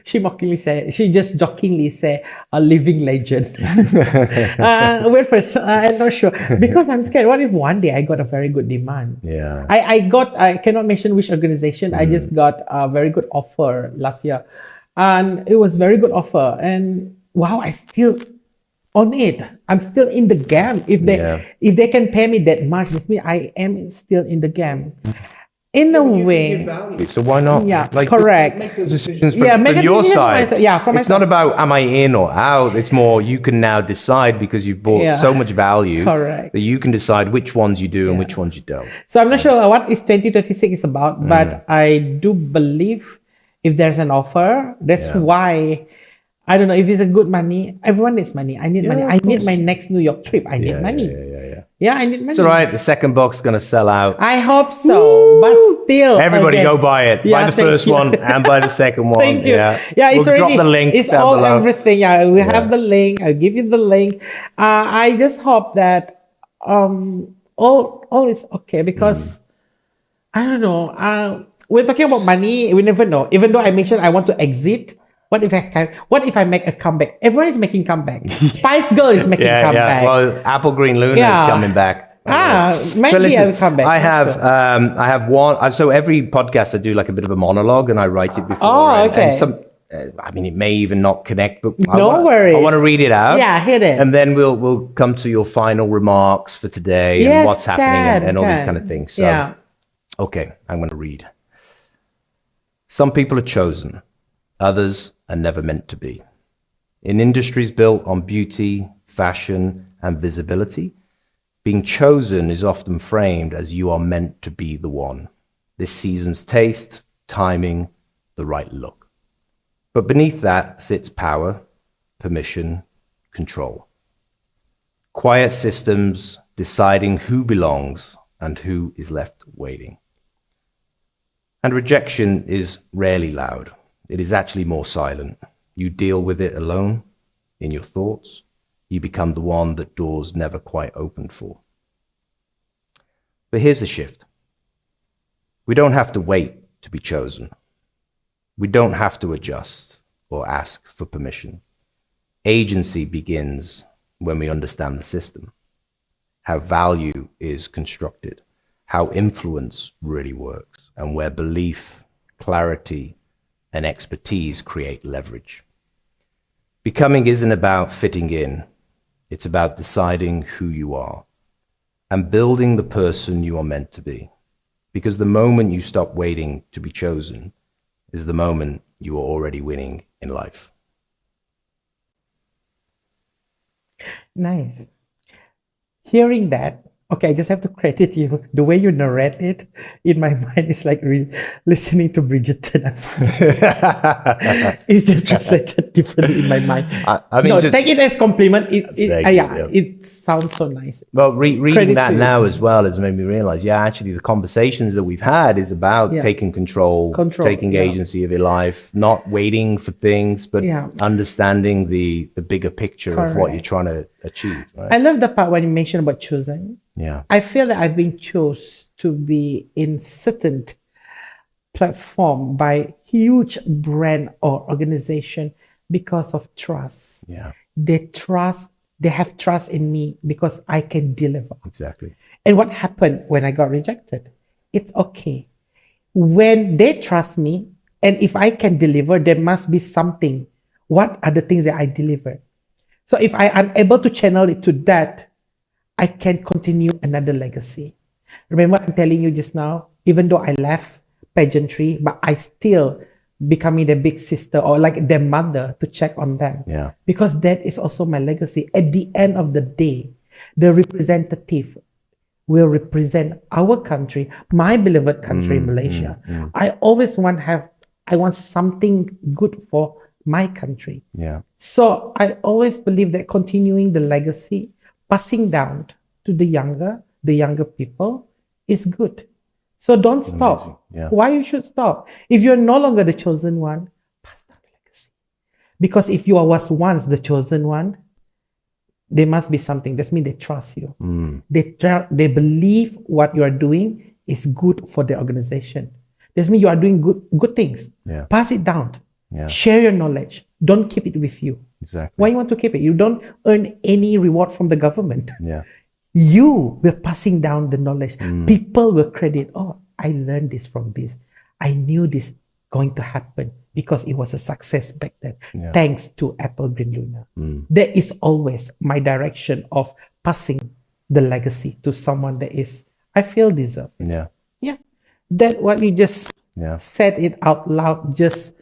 she mockingly said, she just jokingly said, a living legend. Wait first, I'm not sure because I'm scared. What if one day I got a very good demand? Yeah, I cannot mention which organization. I just got a very good offer last year, and it was very good offer. And wow, I still on it. I'm still in the game. If they can pay me that much, this means I am still in the game. In a way, so why not? Yeah, like, correct. Make those decisions from your side. It's not about am I in or out. It's more you can now decide because you've bought so much value that you can decide which ones you do and which ones you don't. So I'm not sure what is 2026 is about, but I do believe if there's an offer, that's why. I don't know if it's a good money. Everyone needs money. I need money. I need my next New York trip. I need money. Yeah, I need money. It's all right. The second box is going to sell out. I hope so. But still. Everybody go buy it. Buy the first one and buy the second one. Thank you. Yeah, it's we'll drop the link. It's all below. Everything. Yeah, we have the link. I'll give you the link. I just hope that all is okay because I don't know. We're talking about money. We never know. Even though I mentioned I want to exit. What if I make a comeback? Everyone is making comeback. Spice Girl is making comeback. Well, Apple Green Luna is coming back. Might be a comeback. I have one. So every podcast I do like a bit of a monologue and I write it before. Oh, okay. And some, I mean, it may even not connect, but no worries. I want to read it out. Yeah, hit it. And then we'll come to your final remarks for today and what's happening and all these kind of things. So, okay, I'm going to read. Some people are chosen. Others are never meant to be. In industries built on beauty, fashion, and visibility, being chosen is often framed as you are meant to be the one. This season's taste, timing, the right look. But beneath that sits power, permission, control. Quiet systems deciding who belongs and who is left waiting. And rejection is rarely loud. It is actually more silent. You deal with it alone, in your thoughts. You become the one that doors never quite opened for. But here's the shift. We don't have to wait to be chosen. We don't have to adjust or ask for permission. Agency begins when we understand the system, how value is constructed, how influence really works, and where belief, clarity, and expertise create leverage. Becoming isn't about fitting in. It's about deciding who you are and building the person you are meant to be. Because the moment you stop waiting to be chosen is the moment you are already winning in life. Nice. Hearing that, okay, I just have to credit you. The way you narrate it in my mind is like listening to Bridgerton. I'm so sorry. It's just translated differently in my mind. I mean, take it as compliment. It sounds so nice. Well, reading that now as well has made me realize, actually, the conversations that we've had is about taking control, taking agency of your life, not waiting for things, but understanding the bigger picture of what you're trying to achieve. Right? I love the part when you mentioned about choosing. Yeah, I feel that I've been chose to be in certain platform by huge brand or organization because of trust. Yeah, they have trust in me because I can deliver. Exactly. And what happened when I got rejected? It's okay. When they trust me, and if I can deliver, there must be something. What are the things that I deliver? So if I am able to channel it to that, I can continue another legacy. Remember, I'm telling you just now, even though I left pageantry, but I still becoming the big sister or like their mother to check on them. Yeah. Because that is also my legacy. At the end of the day, the representative will represent our country, my beloved country, Malaysia. I always I want something good for my country. Yeah. So I always believe that continuing the legacy, passing down to the younger people is good. So don't stop. Yeah. Why you should stop? If you're no longer the chosen one, pass down the legacy. Because if you was once the chosen one, there must be something. That means they trust you. They believe what you are doing is good for the organization. That means you are doing good things. Yeah. Pass it down. Yeah. Share your knowledge. Don't keep it with you. Exactly. Why you want to keep it? You don't earn any reward from the government. Yeah. You were passing down the knowledge. People will credit, oh, I learned this from this. I knew this going to happen because it was a success back then. Yeah. Thanks to Apple Green Luna. That is always my direction of passing the legacy to someone that is, I feel deserve. Yeah. Yeah. That what you just said it out loud, just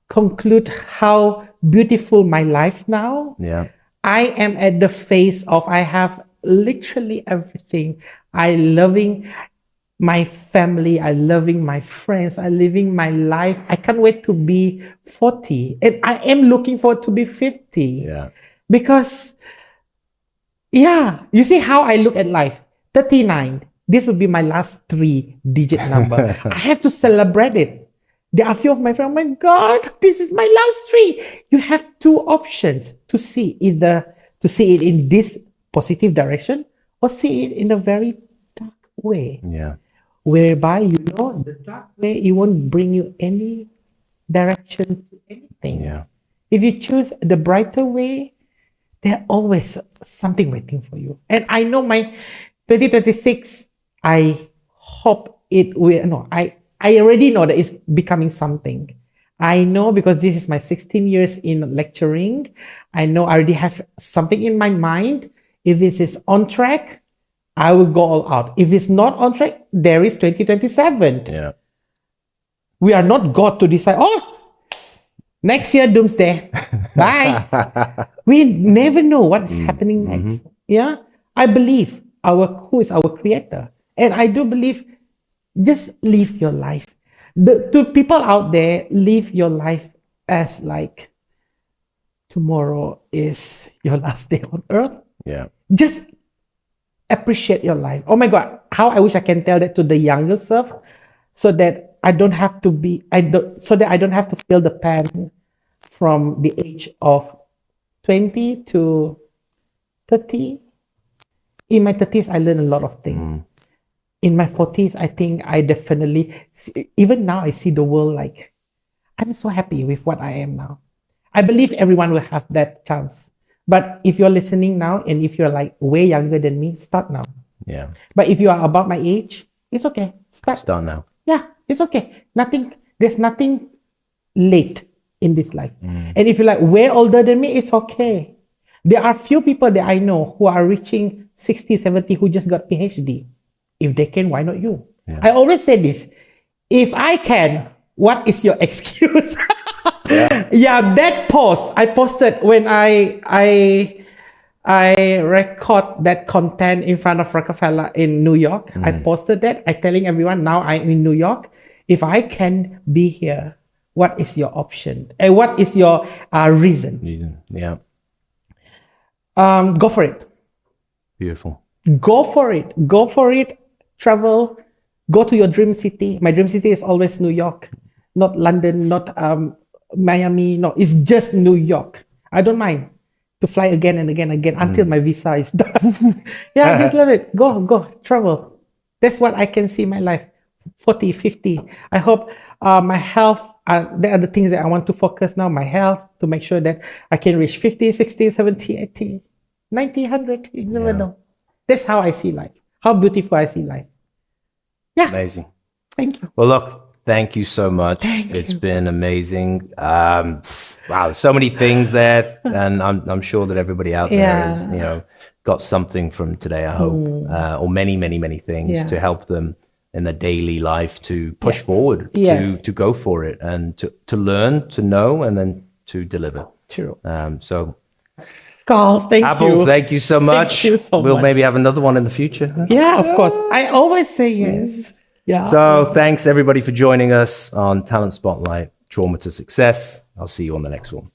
conclude how beautiful my life now. Yeah. I am at the phase of I have literally everything. I loving my family. I loving my friends. I living my life. I can't wait to be 40. And I am looking forward to be 50. Yeah. Because, you see how I look at life. 39. This will be my last 3-digit number. I have to celebrate it. There are a few of my friends, oh my God, this is my last 3. You have 2 options to see it in this positive direction or see it in a very dark way. Yeah. Whereby, the dark way, it won't bring you any direction to anything. Yeah. If you choose the brighter way, there's always something waiting for you. And I know my 2026, I hope it will, I already know that it's becoming something. I know because this is my 16 years in lecturing. I know I already have something in my mind. If this is on track, I will go all out. If it's not on track, there is 2027. Yeah. We are not God to decide, next year, doomsday. Bye. We never know what's happening next. Yeah. I believe who is our creator. And I do believe just live your life. To people out there, live your life as like tomorrow is your last day on earth. Yeah. Just appreciate your life. Oh my God, how I wish I can tell that to the younger self so that I don't have to feel the pain from the age of 20 to 30. In my 30s, I learned a lot of things. In my 40s, I think I definitely, even now I see the world like, I'm so happy with what I am now. I believe everyone will have that chance. But if you're listening now and if you're like way younger than me, start now. Yeah. But if you are about my age, it's okay. Start now. Yeah, it's okay. There's nothing late in this life. And if you're like way older than me, it's okay. There are few people that I know who are reaching 60, 70 who just got PhD. If they can, why not you? Yeah. I always say this. If I can, what is your excuse? Yeah, that post I posted when I record that content in front of Rockefeller in New York. I posted that. I telling everyone now I'm in New York. If I can be here, what is your option? And what is your reason? Yeah. Go for it. Beautiful. Go for it. Go for it. Travel. Go to your dream city. My dream city is always New York, not London, not Miami. No, it's just New York. I don't mind to fly again and again until my visa is done. Yeah, I just love it. Go, travel. That's what I can see in my life. 40, 50. I hope my health, there are the things that I want to focus now, my health, to make sure that I can reach 50, 60, 70, 80, 90, 100. You never know. That's how I see life. How beautiful I see life. Yeah. Amazing. Thank you. Well, look, thank you so much. It's been amazing. Wow, so many things there, and I'm sure that everybody out there has, got something from today. I hope, or many things to help them in their daily life to push forward, to go for it, and to learn, to know, and then to deliver. True. So. Carl, thank Apple, you. thank you so much. Thank you so we'll much. maybe have another one in the future. Yeah, of course. I always say yes. Yeah. So thanks everybody for joining us on Talent Spotlight, Trauma to Success. I'll see you on the next one.